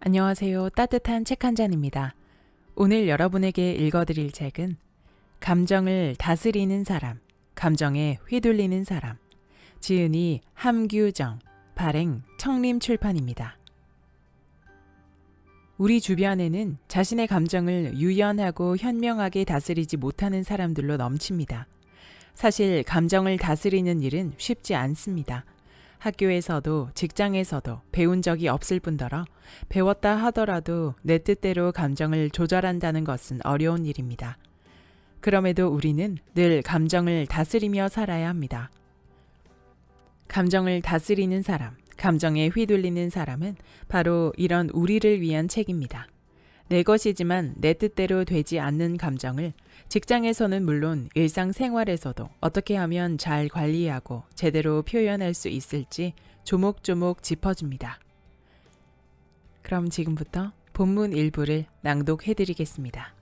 안녕하세요. 따뜻한 책 한 잔입니다. 오늘 여러분에게 읽어드릴 책은 감정을 다스리는 사람, 감정에 휘둘리는 사람, 지은이 함규정, 발행 청림출판입니다. 우리 주변에는 자신의 감정을 유연하고 현명하게 다스리지 못하는 사람들로 넘칩니다. 사실 감정을 다스리는 일은 쉽지 않습니다. 학교에서도 직장에서도 배운 적이 없을 뿐더러 배웠다 하더라도 내 뜻대로 감정을 조절한다는 것은 어려운 일입니다. 그럼에도 우리는 늘 감정을 다스리며 살아야 합니다. 감정을 다스리는 사람, 감정에 휘둘리는 사람은 바로 이런 우리를 위한 책입니다. 내 것이지만 내 뜻대로 되지 않는 감정을 직장에서는 물론 일상생활에서도 어떻게 하면 잘 관리하고 제대로 표현할 수 있을지 조목조목 짚어줍니다. 그럼 지금부터 본문 일부를 낭독해드리겠습니다.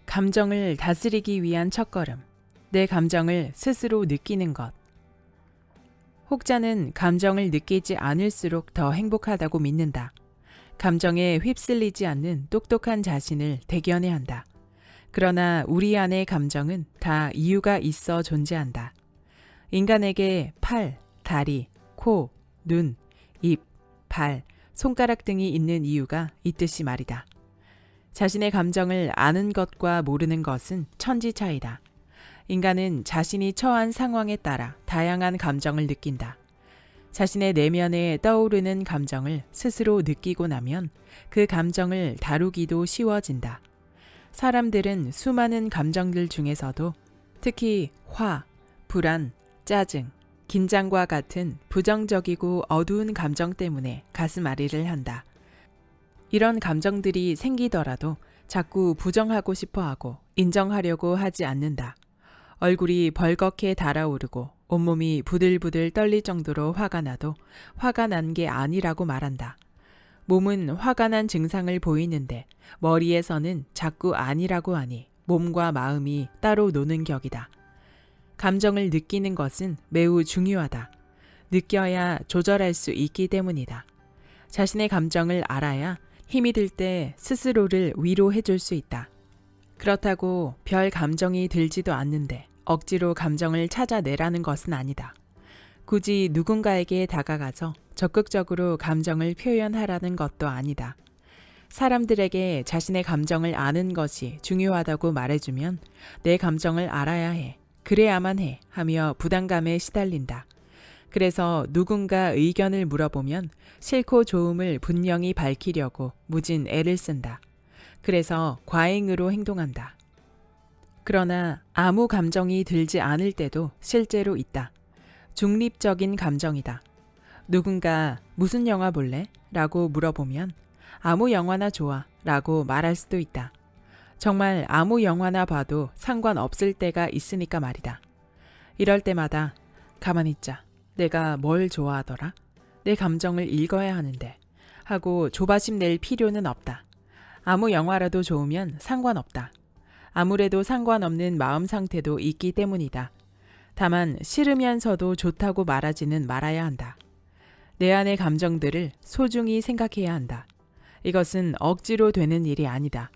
감정을 다스리기 위한 첫걸음, 내 감정을 스스로 느끼는 것. 혹자는 감정을 느끼지 않을수록 더 행복하다고 믿는다. 감정에 휩쓸리지 않는 똑똑한 자신을 대견해야 한다. 그러나 우리 안의 감정은 다 이유가 있어 존재한다. 인간에게 팔, 다리, 코, 눈, 입, 발, 손가락 등이 있는 이유가 있듯이 말이다. 자신의 감정을 아는 것과 모르는 것은 천지 차이다. 인간은 자신이 처한 상황에 따라 다양한 감정을 느낀다. 자신의 내면에 떠오르는 감정을 스스로 느끼고 나면 그 감정을 다루기도 쉬워진다. 사람들은 수많은 감정들 중에서도 특히 화, 불안, 짜증, 긴장과 같은 부정적이고 어두운 감정 때문에 가슴앓이를 한다. 이런 감정들이 생기더라도 자꾸 부정하고 싶어하고 인정하려고 하지 않는다. 얼굴이 벌겋게 달아오르고 온몸이 부들부들 떨릴 정도로 화가 나도 화가 난 게 아니라고 말한다. 몸은 화가 난 증상을 보이는데 머리에서는 자꾸 아니라고 하니 몸과 마음이 따로 노는 격이다. 감정을 느끼는 것은 매우 중요하다. 느껴야 조절할 수 있기 때문이다. 자신의 감정을 알아야 힘이 들 때 스스로를 위로해 줄 수 있다. 그렇다고 별 감정이 들지도 않는데 억지로 감정을 찾아내라는 것은 아니다. 굳이 누군가에게 다가가서 적극적으로 감정을 표현하라는 것도 아니다. 사람들에게 자신의 감정을 아는 것이 중요하다고 말해주면 내 감정을 알아야 해, 그래야만 해 하며 부담감에 시달린다. 그래서 누군가 의견을 물어보면 싫고 좋음을 분명히 밝히려고 무진 애를 쓴다. 그래서 과잉으로 행동한다. 그러나 아무 감정이 들지 않을 때도 실제로 있다. 중립적인 감정이다. 누군가 무슨 영화 볼래? 라고 물어보면 아무 영화나 좋아 라고 말할 수도 있다. 정말 아무 영화나 봐도 상관없을 때가 있으니까 말이다. 이럴 때마다 가만히 있자. 내가 뭘 좋아하더라? 내 감정을 읽어야 하는데 하고 조바심 낼 필요는 없다. 아무 영화라도 좋으면 상관없다. 아무래도 상관없는 마음 상태도 있기 때문이다. 다만 싫으면서도 좋다고 말하지는 말아야 한다. 내 안의 감정들을 소중히 생각해야 한다. 이것은 억지로 되는 일이 아니다.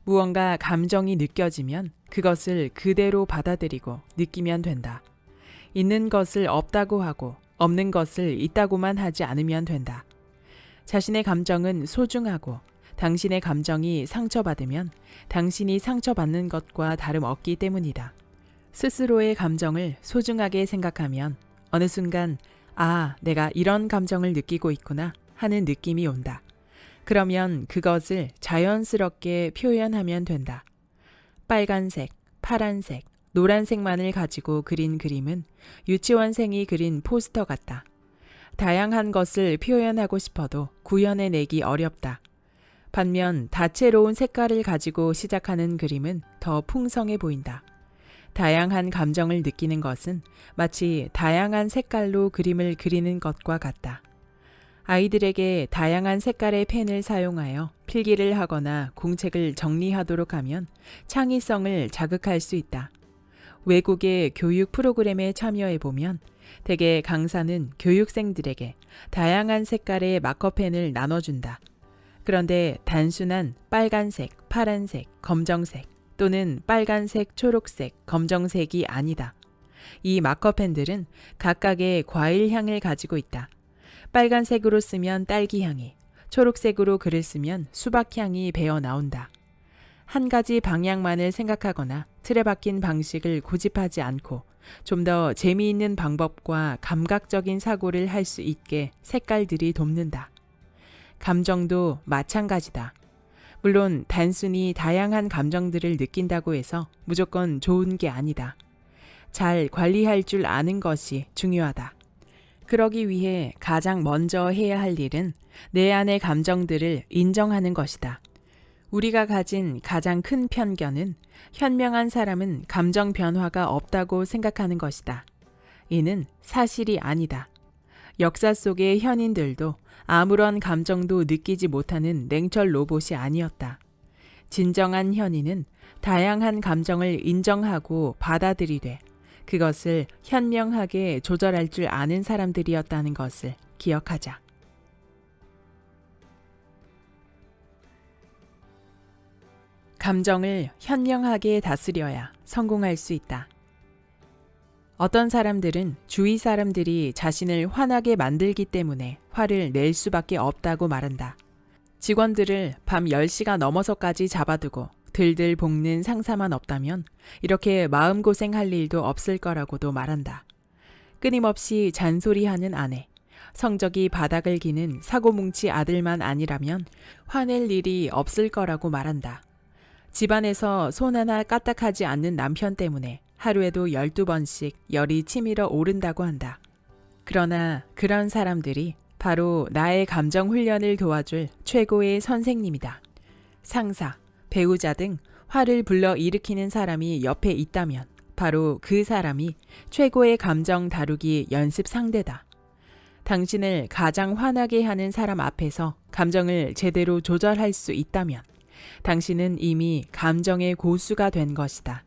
무언가 감정이 느껴지면 그것을 그대로 받아들이고 느끼면 된다. 있는 것을 없다고 하고 없는 것을 있다고만 하지 않으면 된다. 자신의 감정은 소중하고 당신의 감정이 상처받으면 당신이 상처받는 것과 다름없기 때문이다. 스스로의 감정을 소중하게 생각하면 어느 순간 아, 내가 이런 감정을 느끼고 있구나 하는 느낌이 온다. 그러면 그것을 자연스럽게 표현하면 된다. 빨간색, 파란색, 노란색만을 가지고 그린 그림은 유치원생이 그린 포스터 같다. 다양한 것을 표현하고 싶어도 구현해내기 어렵다. 반면 다채로운 색깔을 가지고 시작하는 그림은 더 풍성해 보인다. 다양한 감정을 느끼는 것은 마치 다양한 색깔로 그림을 그리는 것과 같다. 아이들에게 다양한 색깔의 펜을 사용하여 필기를 하거나 공책을 정리하도록 하면 창의성을 자극할 수 있다. 외국의 교육 프로그램에 참여해보면 대개 강사는 교육생들에게 다양한 색깔의 마커펜을 나눠준다. 그런데 단순한 빨간색, 파란색, 검정색 또는 빨간색, 초록색, 검정색이 아니다. 이 마커펜들은 각각의 과일 향을 가지고 있다. 빨간색으로 쓰면 딸기 향이, 초록색으로 글을 쓰면 수박 향이 배어 나온다. 한 가지 방향만을 생각하거나 틀에 박힌 방식을 고집하지 않고 좀 더 재미있는 방법과 감각적인 사고를 할 수 있게 색깔들이 돕는다. 감정도 마찬가지다. 물론 단순히 다양한 감정들을 느낀다고 해서 무조건 좋은 게 아니다. 잘 관리할 줄 아는 것이 중요하다. 그러기 위해 가장 먼저 해야 할 일은 내 안의 감정들을 인정하는 것이다. 우리가 가진 가장 큰 편견은 현명한 사람은 감정 변화가 없다고 생각하는 것이다. 이는 사실이 아니다. 역사 속의 현인들도 아무런 감정도 느끼지 못하는 냉철 로봇이 아니었다. 진정한 현인은 다양한 감정을 인정하고 받아들이되 그것을 현명하게 조절할 줄 아는 사람들이었다는 것을 기억하자. 감정을 현명하게 다스려야 성공할 수 있다. 어떤 사람들은 주위 사람들이 자신을 화나게 만들기 때문에 화를 낼 수밖에 없다고 말한다. 직원들을 밤 10시가 넘어서까지 잡아두고 들들 볶는 상사만 없다면 이렇게 마음고생할 일도 없을 거라고도 말한다. 끊임없이 잔소리하는 아내, 성적이 바닥을 기는 사고뭉치 아들만 아니라면 화낼 일이 없을 거라고 말한다. 집안에서 손 하나 까딱하지 않는 남편 때문에 하루에도 12번씩 열이 치밀어 오른다고 한다. 그러나 그런 사람들이 바로 나의 감정 훈련을 도와줄 최고의 선생님이다. 상사, 배우자 등 화를 불러 일으키는 사람이 옆에 있다면 바로 그 사람이 최고의 감정 다루기 연습 상대다. 당신을 가장 화나게 하는 사람 앞에서 감정을 제대로 조절할 수 있다면 당신은 이미 감정의 고수가 된 것이다.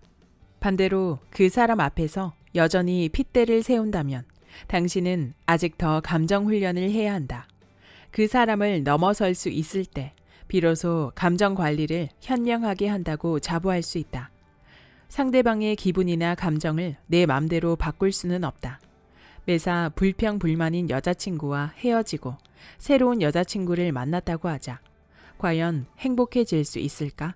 반대로 그 사람 앞에서 여전히 핏대를 세운다면 당신은 아직 더 감정 훈련을 해야 한다. 그 사람을 넘어설 수 있을 때 비로소 감정 관리를 현명하게 한다고 자부할 수 있다. 상대방의 기분이나 감정을 내 맘대로 바꿀 수는 없다. 매사 불평불만인 여자친구와 헤어지고 새로운 여자친구를 만났다고 하자. 과연 행복해질 수 있을까?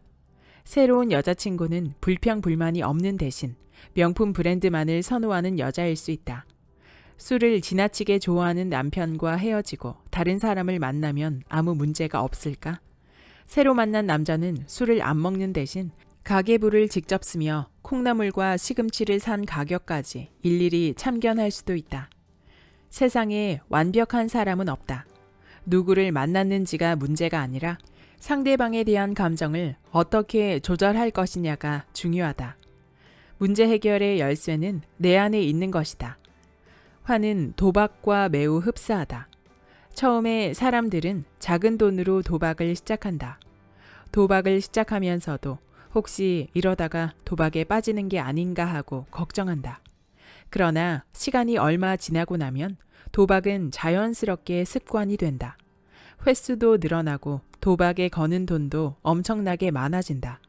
새로운 여자친구는 불평불만이 없는 대신 명품 브랜드만을 선호하는 여자일 수 있다. 술을 지나치게 좋아하는 남편과 헤어지고 다른 사람을 만나면 아무 문제가 없을까? 새로 만난 남자는 술을 안 먹는 대신 가계부를 직접 쓰며 콩나물과 시금치를 산 가격까지 일일이 참견할 수도 있다. 세상에 완벽한 사람은 없다. 누구를 만났는지가 문제가 아니라 상대방에 대한 감정을 어떻게 조절할 것이냐가 중요하다. 문제 해결의 열쇠는 내 안에 있는 것이다. 화는 도박과 매우 흡사하다. 처음에 사람들은 작은 돈으로 도박을 시작한다. 도박을 시작하면서도 혹시 이러다가 도박에 빠지는 게 아닌가 하고 걱정한다. 그러나 시간이 얼마 지나고 나면 도박은 자연스럽게 습관이 된다. 횟수도 늘어나고 도박에 거는 돈도 엄청나게 많아진다.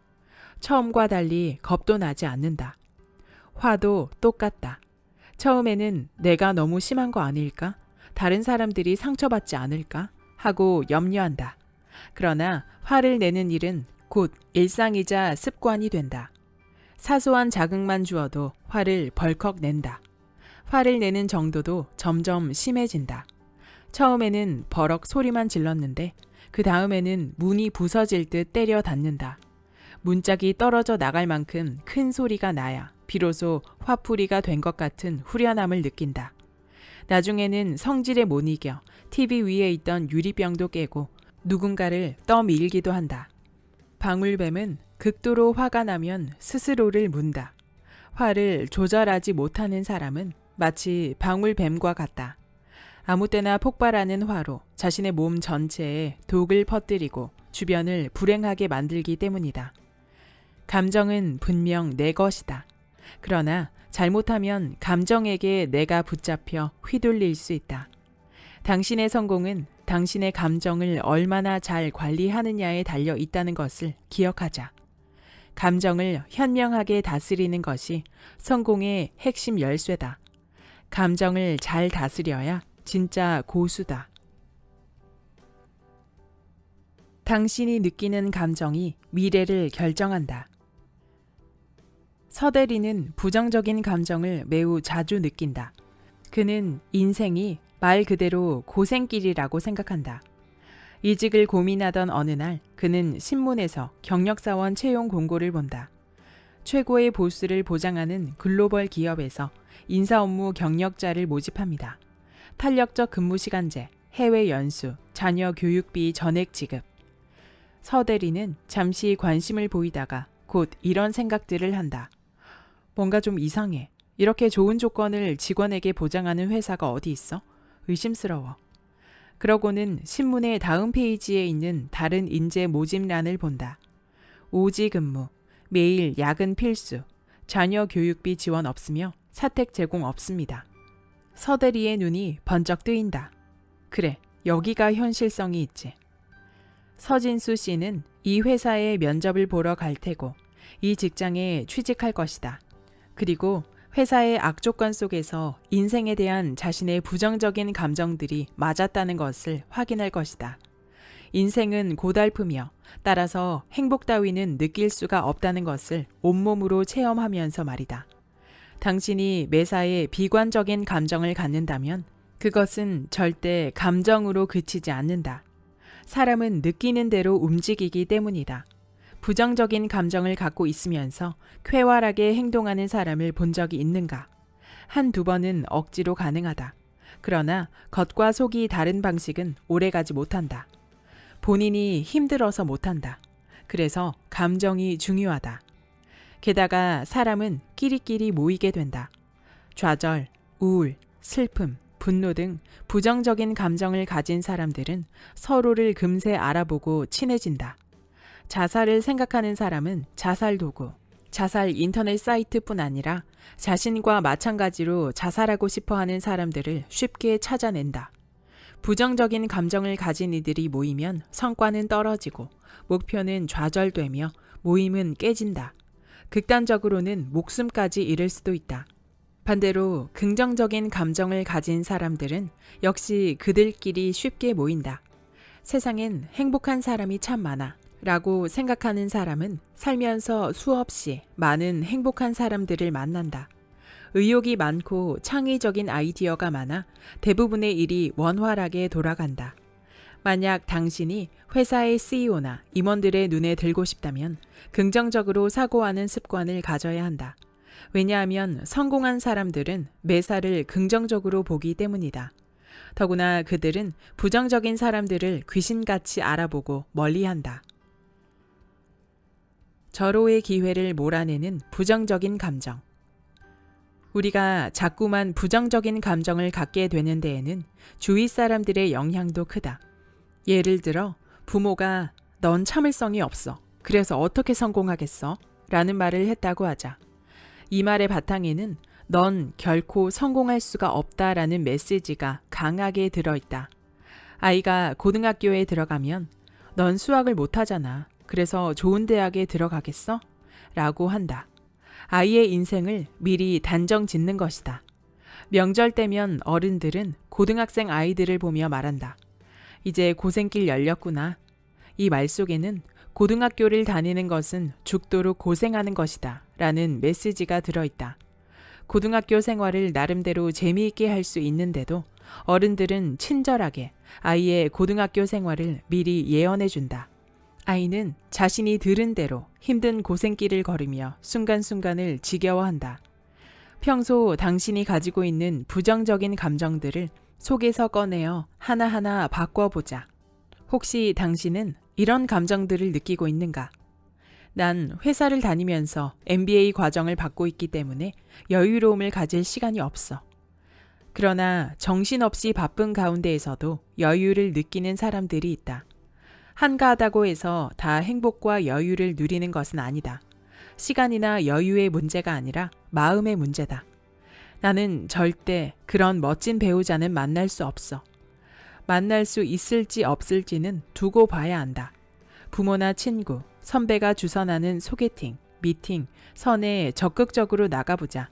처음과 달리 겁도 나지 않는다. 화도 똑같다. 처음에는 내가 너무 심한 거 아닐까? 다른 사람들이 상처받지 않을까? 하고 염려한다. 그러나 화를 내는 일은 곧 일상이자 습관이 된다. 사소한 자극만 주어도 화를 벌컥 낸다. 화를 내는 정도도 점점 심해진다. 처음에는 버럭 소리만 질렀는데 그 다음에는 문이 부서질 듯 때려 닫는다. 문짝이 떨어져 나갈 만큼 큰 소리가 나야 비로소 화풀이가 된 것 같은 후련함을 느낀다. 나중에는 성질에 못 이겨 TV 위에 있던 유리병도 깨고 누군가를 떠밀기도 한다. 방울뱀은 극도로 화가 나면 스스로를 문다. 화를 조절하지 못하는 사람은 마치 방울뱀과 같다. 아무 때나 폭발하는 화로 자신의 몸 전체에 독을 퍼뜨리고 주변을 불행하게 만들기 때문이다. 감정은 분명 내 것이다. 그러나 잘못하면 감정에게 내가 붙잡혀 휘둘릴 수 있다. 당신의 성공은 당신의 감정을 얼마나 잘 관리하느냐에 달려 있다는 것을 기억하자. 감정을 현명하게 다스리는 것이 성공의 핵심 열쇠다. 감정을 잘 다스려야 진짜 고수다. 당신이 느끼는 감정이 미래를 결정한다. 서대리는 부정적인 감정을 매우 자주 느낀다. 그는 인생이 말 그대로 고생길이라고 생각한다. 이직을 고민하던 어느 날 그는 신문에서 경력사원 채용 공고를 본다. 최고의 보수를 보장하는 글로벌 기업에서 인사 업무 경력자를 모집합니다. 탄력적 근무 시간제, 해외 연수, 자녀 교육비 전액 지급. 서대리는 잠시 관심을 보이다가 곧 이런 생각들을 한다. 뭔가 좀 이상해. 이렇게 좋은 조건을 직원에게 보장하는 회사가 어디 있어? 의심스러워. 그러고는 신문의 다음 페이지에 있는 다른 인재 모집란을 본다. 오지 근무, 매일 야근 필수, 자녀 교육비 지원 없으며 사택 제공 없습니다. 서대리의 눈이 번쩍 뜨인다. 그래, 여기가 현실성이 있지. 서진수 씨는 이 회사에 면접을 보러 갈 테고 이 직장에 취직할 것이다. 그리고 회사의 악조건 속에서 인생에 대한 자신의 부정적인 감정들이 맞았다는 것을 확인할 것이다. 인생은 고달프며 따라서 행복 따위는 느낄 수가 없다는 것을 온몸으로 체험하면서 말이다. 당신이 매사에 비관적인 감정을 갖는다면 그것은 절대 감정으로 그치지 않는다. 사람은 느끼는 대로 움직이기 때문이다. 부정적인 감정을 갖고 있으면서 쾌활하게 행동하는 사람을 본 적이 있는가? 한두 번은 억지로 가능하다. 그러나 겉과 속이 다른 방식은 오래가지 못한다. 본인이 힘들어서 못한다. 그래서 감정이 중요하다. 게다가 사람은 끼리끼리 모이게 된다. 좌절, 우울, 슬픔, 분노 등 부정적인 감정을 가진 사람들은 서로를 금세 알아보고 친해진다. 자살을 생각하는 사람은 자살 도구, 자살 인터넷 사이트뿐 아니라 자신과 마찬가지로 자살하고 싶어하는 사람들을 쉽게 찾아낸다. 부정적인 감정을 가진 이들이 모이면 성과는 떨어지고 목표는 좌절되며 모임은 깨진다. 극단적으로는 목숨까지 잃을 수도 있다. 반대로 긍정적인 감정을 가진 사람들은 역시 그들끼리 쉽게 모인다. 세상엔 행복한 사람이 참 많아 라고 생각하는 사람은 살면서 수없이 많은 행복한 사람들을 만난다. 의욕이 많고 창의적인 아이디어가 많아 대부분의 일이 원활하게 돌아간다. 만약 당신이 회사의 CEO나 임원들의 눈에 들고 싶다면 긍정적으로 사고하는 습관을 가져야 한다. 왜냐하면 성공한 사람들은 매사를 긍정적으로 보기 때문이다. 더구나 그들은 부정적인 사람들을 귀신같이 알아보고 멀리한다. 절호의 기회를 몰아내는 부정적인 감정. 우리가 자꾸만 부정적인 감정을 갖게 되는 데에는 주위 사람들의 영향도 크다. 예를 들어 부모가 넌 참을성이 없어. 그래서 어떻게 성공하겠어? 라는 말을 했다고 하자. 이 말의 바탕에는 넌 결코 성공할 수가 없다라는 메시지가 강하게 들어있다. 아이가 고등학교에 들어가면 넌 수학을 못하잖아. 그래서 좋은 대학에 들어가겠어? 라고 한다. 아이의 인생을 미리 단정 짓는 것이다. 명절 때면 어른들은 고등학생 아이들을 보며 말한다. 이제 고생길 열렸구나. 이 말 속에는 고등학교를 다니는 것은 죽도록 고생하는 것이다 라는 메시지가 들어있다. 고등학교 생활을 나름대로 재미있게 할 수 있는데도 어른들은 친절하게 아이의 고등학교 생활을 미리 예언해준다. 아이는 자신이 들은 대로 힘든 고생길을 걸으며 순간순간을 지겨워한다. 평소 당신이 가지고 있는 부정적인 감정들을 속에서 꺼내어 하나하나 바꿔보자. 혹시 당신은 이런 감정들을 느끼고 있는가? 난 회사를 다니면서 MBA 과정을 받고 있기 때문에 여유로움을 가질 시간이 없어. 그러나 정신없이 바쁜 가운데에서도 여유를 느끼는 사람들이 있다. 한가하다고 해서 다 행복과 여유를 누리는 것은 아니다. 시간이나 여유의 문제가 아니라 마음의 문제다. 나는 절대 그런 멋진 배우자는 만날 수 없어. 만날 수 있을지 없을지는 두고 봐야 한다. 부모나 친구, 선배가 주선하는 소개팅, 미팅, 선에 적극적으로 나가보자.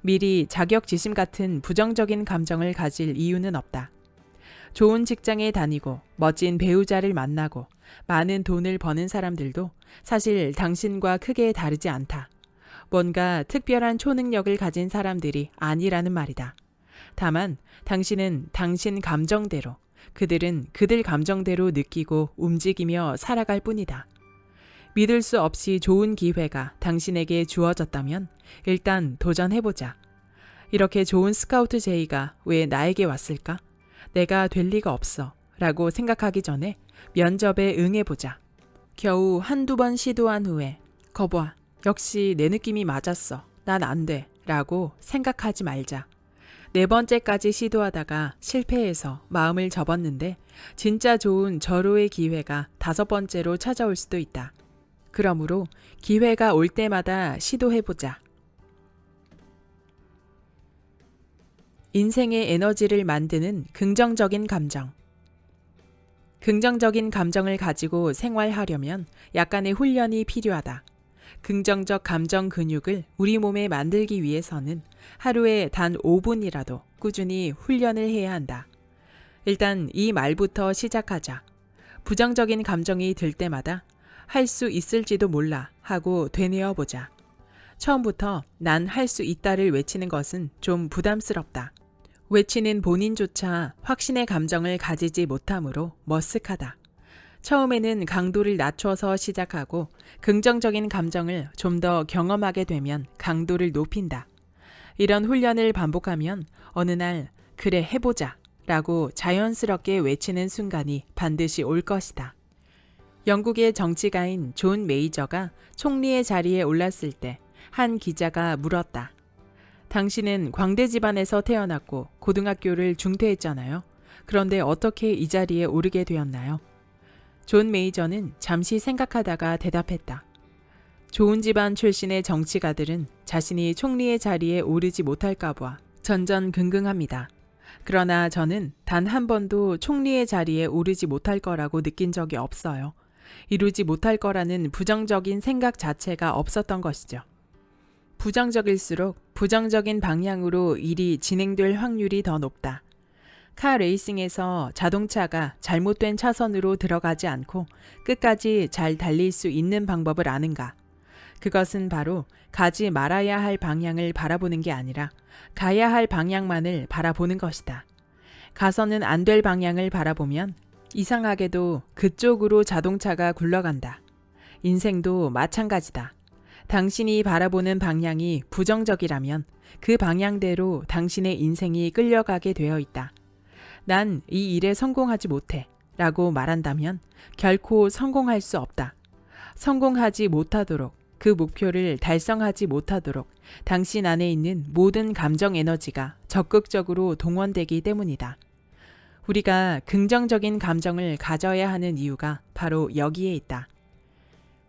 미리 자격지심 같은 부정적인 감정을 가질 이유는 없다. 좋은 직장에 다니고 멋진 배우자를 만나고 많은 돈을 버는 사람들도 사실 당신과 크게 다르지 않다. 뭔가 특별한 초능력을 가진 사람들이 아니라는 말이다. 다만 당신은 당신 감정대로, 그들은 그들 감정대로 느끼고 움직이며 살아갈 뿐이다. 믿을 수 없이 좋은 기회가 당신에게 주어졌다면 일단 도전해보자. 이렇게 좋은 스카우트 제의가 왜 나에게 왔을까? 내가 될 리가 없어 라고 생각하기 전에 면접에 응해보자. 겨우 한두 번 시도한 후에 거봐, 역시 내 느낌이 맞았어. 난 안 돼 라고 생각하지 말자. 네 번째까지 시도하다가 실패해서 마음을 접었는데 진짜 좋은 절호의 기회가 다섯 번째로 찾아올 수도 있다. 그러므로 기회가 올 때마다 시도해보자. 인생의 에너지를 만드는 긍정적인 감정. 긍정적인 감정을 가지고 생활하려면 약간의 훈련이 필요하다. 긍정적 감정 근육을 우리 몸에 만들기 위해서는 하루에 단 5분이라도 꾸준히 훈련을 해야 한다. 일단 이 말부터 시작하자. 부정적인 감정이 들 때마다 할 수 있을지도 몰라 하고 되뇌어 보자. 처음부터 난 할 수 있다를 외치는 것은 좀 부담스럽다. 외치는 본인조차 확신의 감정을 가지지 못하므로 머쓱하다. 처음에는 강도를 낮춰서 시작하고 긍정적인 감정을 좀 더 경험하게 되면 강도를 높인다. 이런 훈련을 반복하면 어느 날 그래 해보자 라고 자연스럽게 외치는 순간이 반드시 올 것이다. 영국의 정치가인 존 메이저가 총리의 자리에 올랐을 때 한 기자가 물었다. 당신은 광대 집안에서 태어났고 고등학교를 중퇴했잖아요. 그런데 어떻게 이 자리에 오르게 되었나요? 존 메이저는 잠시 생각하다가 대답했다. 좋은 집안 출신의 정치가들은 자신이 총리의 자리에 오르지 못할까 봐 전전긍긍합니다. 그러나 저는 단 한 번도 총리의 자리에 오르지 못할 거라고 느낀 적이 없어요. 이루지 못할 거라는 부정적인 생각 자체가 없었던 것이죠. 부정적일수록 부정적인 방향으로 일이 진행될 확률이 더 높다. 카 레이싱에서 자동차가 잘못된 차선으로 들어가지 않고 끝까지 잘 달릴 수 있는 방법을 아는가? 그것은 바로 가지 말아야 할 방향을 바라보는 게 아니라 가야 할 방향만을 바라보는 것이다. 가서는 안 될 방향을 바라보면 이상하게도 그쪽으로 자동차가 굴러간다. 인생도 마찬가지다. 당신이 바라보는 방향이 부정적이라면 그 방향대로 당신의 인생이 끌려가게 되어 있다. 난 이 일에 성공하지 못해 라고 말한다면 결코 성공할 수 없다. 성공하지 못하도록, 그 목표를 달성하지 못하도록 당신 안에 있는 모든 감정 에너지가 적극적으로 동원되기 때문이다. 우리가 긍정적인 감정을 가져야 하는 이유가 바로 여기에 있다.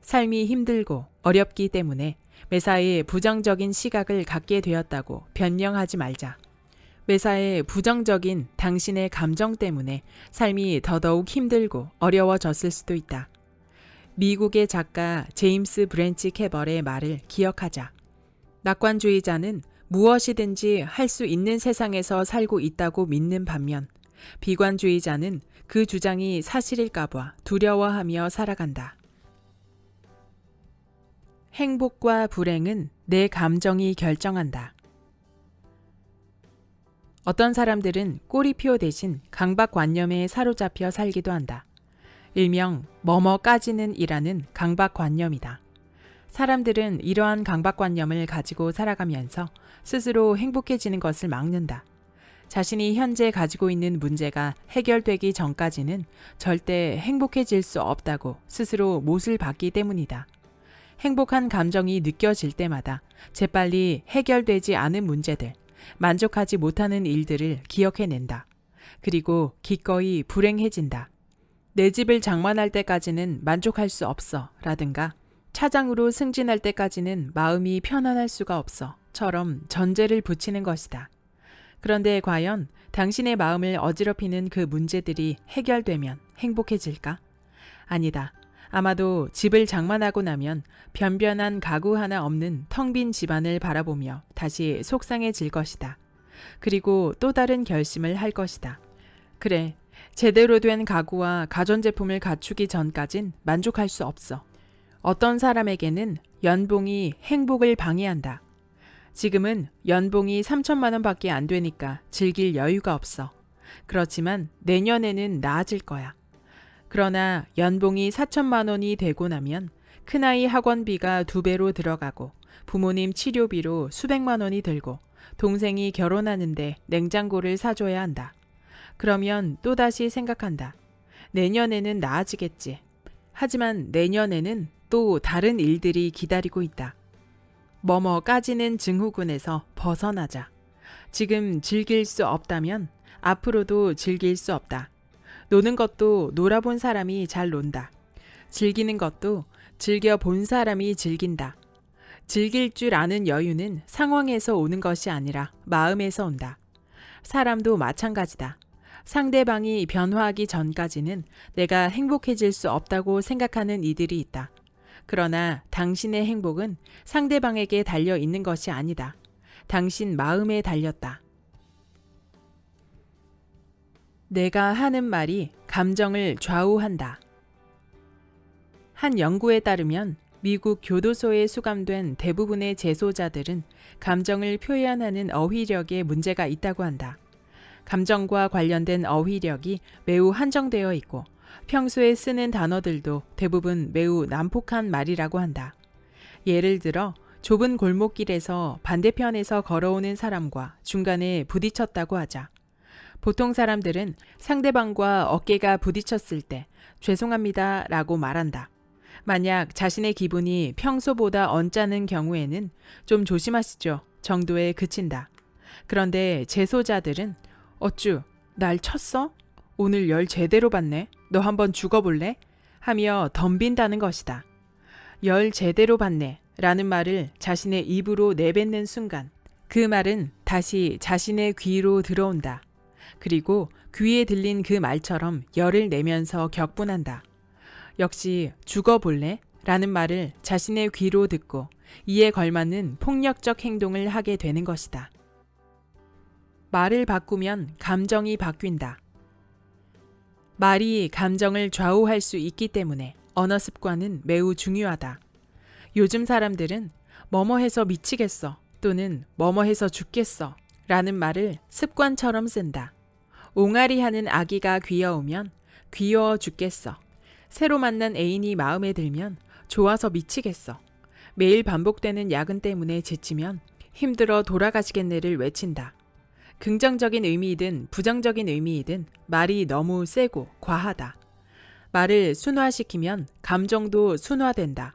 삶이 힘들고 어렵기 때문에 매사에 부정적인 시각을 갖게 되었다고 변명하지 말자. 매사에 부정적인 당신의 감정 때문에 삶이 더더욱 힘들고 어려워졌을 수도 있다. 미국의 작가 제임스 브랜치 캐벌의 말을 기억하자. 낙관주의자는 무엇이든지 할 수 있는 세상에서 살고 있다고 믿는 반면 비관주의자는 그 주장이 사실일까 봐 두려워하며 살아간다. 행복과 불행은 내 감정이 결정한다. 어떤 사람들은 꼬리표 대신 강박관념에 사로잡혀 살기도 한다. 일명 뭐뭐까지는 이라는 강박관념이다. 사람들은 이러한 강박관념을 가지고 살아가면서 스스로 행복해지는 것을 막는다. 자신이 현재 가지고 있는 문제가 해결되기 전까지는 절대 행복해질 수 없다고 스스로 못을 박기 때문이다. 행복한 감정이 느껴질 때마다 재빨리 해결되지 않은 문제들, 만족하지 못하는 일들을 기억해낸다. 그리고 기꺼이 불행해진다. 내 집을 장만할 때까지는 만족할 수 없어 라든가 차장으로 승진할 때까지는 마음이 편안할 수가 없어.처럼 전제를 붙이는 것이다. 그런데 과연 당신의 마음을 어지럽히는 그 문제들이 해결되면 행복해질까? 아니다. 아마도 집을 장만하고 나면 변변한 가구 하나 없는 텅 빈 집안을 바라보며 다시 속상해질 것이다. 그리고 또 다른 결심을 할 것이다. 그래, 제대로 된 가구와 가전제품을 갖추기 전까진 만족할 수 없어. 어떤 사람에게는 연봉이 행복을 방해한다. 지금은 연봉이 3천만 원밖에 안 되니까 즐길 여유가 없어. 그렇지만 내년에는 나아질 거야. 그러나 연봉이 4천만 원이 되고 나면 큰아이 학원비가 2배로 들어가고 부모님 치료비로 수백만 원이 들고 동생이 결혼하는데 냉장고를 사줘야 한다. 그러면 또다시 생각한다. 내년에는 나아지겠지. 하지만 내년에는 또 다른 일들이 기다리고 있다. 뭐뭐까지는 증후군에서 벗어나자. 지금 즐길 수 없다면 앞으로도 즐길 수 없다. 노는 것도 놀아본 사람이 잘 논다. 즐기는 것도 즐겨본 사람이 즐긴다. 즐길 줄 아는 여유는 상황에서 오는 것이 아니라 마음에서 온다. 사람도 마찬가지다. 상대방이 변화하기 전까지는 내가 행복해질 수 없다고 생각하는 이들이 있다. 그러나 당신의 행복은 상대방에게 달려 있는 것이 아니다. 당신 마음에 달렸다. 내가 하는 말이 감정을 좌우한다. 한 연구에 따르면 미국 교도소에 수감된 대부분의 재소자들은 감정을 표현하는 어휘력에 문제가 있다고 한다. 감정과 관련된 어휘력이 매우 한정되어 있고 평소에 쓰는 단어들도 대부분 매우 난폭한 말이라고 한다. 예를 들어 좁은 골목길에서 반대편에서 걸어오는 사람과 중간에 부딪혔다고 하자. 보통 사람들은 상대방과 어깨가 부딪혔을 때 죄송합니다 라고 말한다. 만약 자신의 기분이 평소보다 언짢은 경우에는 좀 조심하시죠 정도에 그친다. 그런데 재소자들은 어쭈, 날 쳤어? 오늘 열 제대로 받네. 너 한번 죽어볼래? 하며 덤빈다는 것이다. 열 제대로 받네 라는 말을 자신의 입으로 내뱉는 순간 그 말은 다시 자신의 귀로 들어온다. 그리고 귀에 들린 그 말처럼 열을 내면서 격분한다. 역시 죽어볼래? 라는 말을 자신의 귀로 듣고 이에 걸맞는 폭력적 행동을 하게 되는 것이다. 말을 바꾸면 감정이 바뀐다. 말이 감정을 좌우할 수 있기 때문에 언어 습관은 매우 중요하다. 요즘 사람들은 뭐뭐해서 미치겠어 또는 뭐뭐해서 죽겠어 라는 말을 습관처럼 쓴다. 옹알이 하는 아기가 귀여우면 귀여워 죽겠어. 새로 만난 애인이 마음에 들면 좋아서 미치겠어. 매일 반복되는 야근 때문에 지치면 힘들어 돌아가시겠네를 외친다. 긍정적인 의미이든 부정적인 의미이든 말이 너무 세고 과하다. 말을 순화시키면 감정도 순화된다.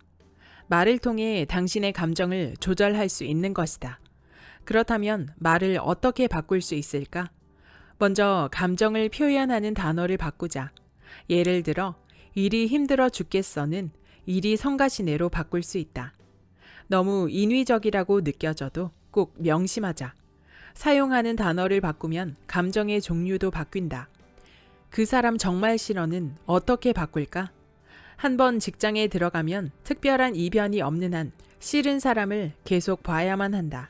말을 통해 당신의 감정을 조절할 수 있는 것이다. 그렇다면 말을 어떻게 바꿀 수 있을까? 먼저 감정을 표현하는 단어를 바꾸자. 예를 들어 일이 힘들어 죽겠어는 일이 성가시네로 바꿀 수 있다. 너무 인위적이라고 느껴져도 꼭 명심하자. 사용하는 단어를 바꾸면 감정의 종류도 바뀐다. 그 사람 정말 싫어는 어떻게 바꿀까? 한번 직장에 들어가면 특별한 이변이 없는 한 싫은 사람을 계속 봐야만 한다.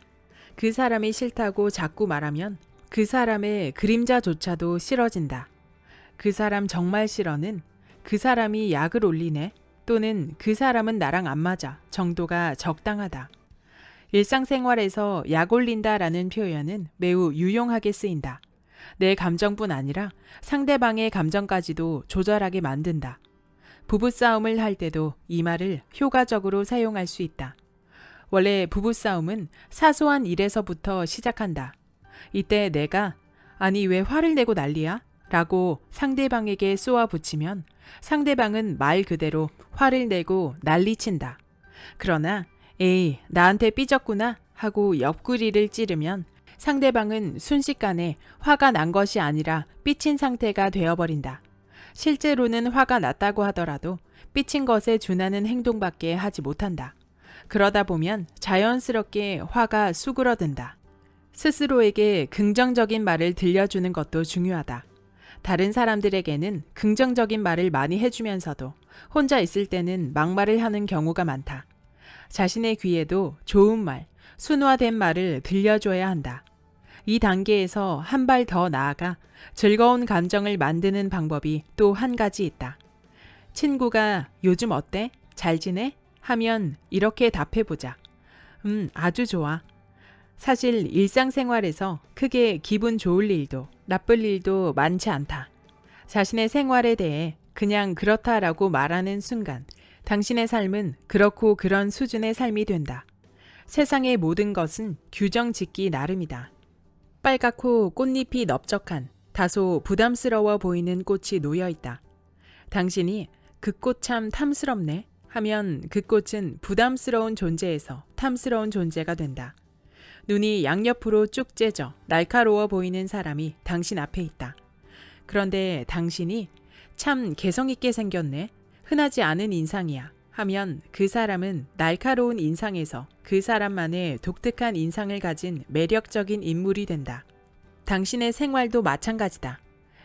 그 사람이 싫다고 자꾸 말하면 그 사람의 그림자조차도 싫어진다. 그 사람 정말 싫어는 그 사람이 약을 올리네 또는 그 사람은 나랑 안 맞아 정도가 적당하다. 일상생활에서 약 올린다라는 표현은 매우 유용하게 쓰인다. 내 감정뿐 아니라 상대방의 감정까지도 조절하게 만든다. 부부싸움을 할 때도 이 말을 효과적으로 사용할 수 있다. 원래 부부싸움은 사소한 일에서부터 시작한다. 이때 내가 아니 왜 화를 내고 난리야? 라고 상대방에게 쏘아붙이면 상대방은 말 그대로 화를 내고 난리친다. 그러나 에이 나한테 삐졌구나 하고 옆구리를 찌르면 상대방은 순식간에 화가 난 것이 아니라 삐친 상태가 되어버린다. 실제로는 화가 났다고 하더라도 삐친 것에 준하는 행동밖에 하지 못한다. 그러다 보면 자연스럽게 화가 수그러든다. 스스로에게 긍정적인 말을 들려주는 것도 중요하다. 다른 사람들에게는 긍정적인 말을 많이 해주면서도 혼자 있을 때는 막말을 하는 경우가 많다. 자신의 귀에도 좋은 말, 순화된 말을 들려줘야 한다. 이 단계에서 한 발 더 나아가 즐거운 감정을 만드는 방법이 또 한 가지 있다. 친구가 요즘 어때? 잘 지내? 하면 이렇게 답해보자. 아주 좋아. 사실 일상생활에서 크게 기분 좋을 일도 나쁠 일도 많지 않다. 자신의 생활에 대해 그냥 그렇다라고 말하는 순간 당신의 삶은 그렇고 그런 수준의 삶이 된다. 세상의 모든 것은 규정 짓기 나름이다. 빨갛고 꽃잎이 넓적한 다소 부담스러워 보이는 꽃이 놓여 있다. 당신이 그 꽃 참 탐스럽네 하면 그 꽃은 부담스러운 존재에서 탐스러운 존재가 된다. 눈이 양옆으로 쭉 째져 날카로워 보이는 사람이 당신 앞에 있다. 그런데 당신이 참 개성 있게 생겼네, 흔하지 않은 인상이야 하면 그 사람은 날카로운 인상에서 그 사람만의 독특한 인상을 가진 매력적인 인물이 된다. 당신의 생활도 마찬가지다.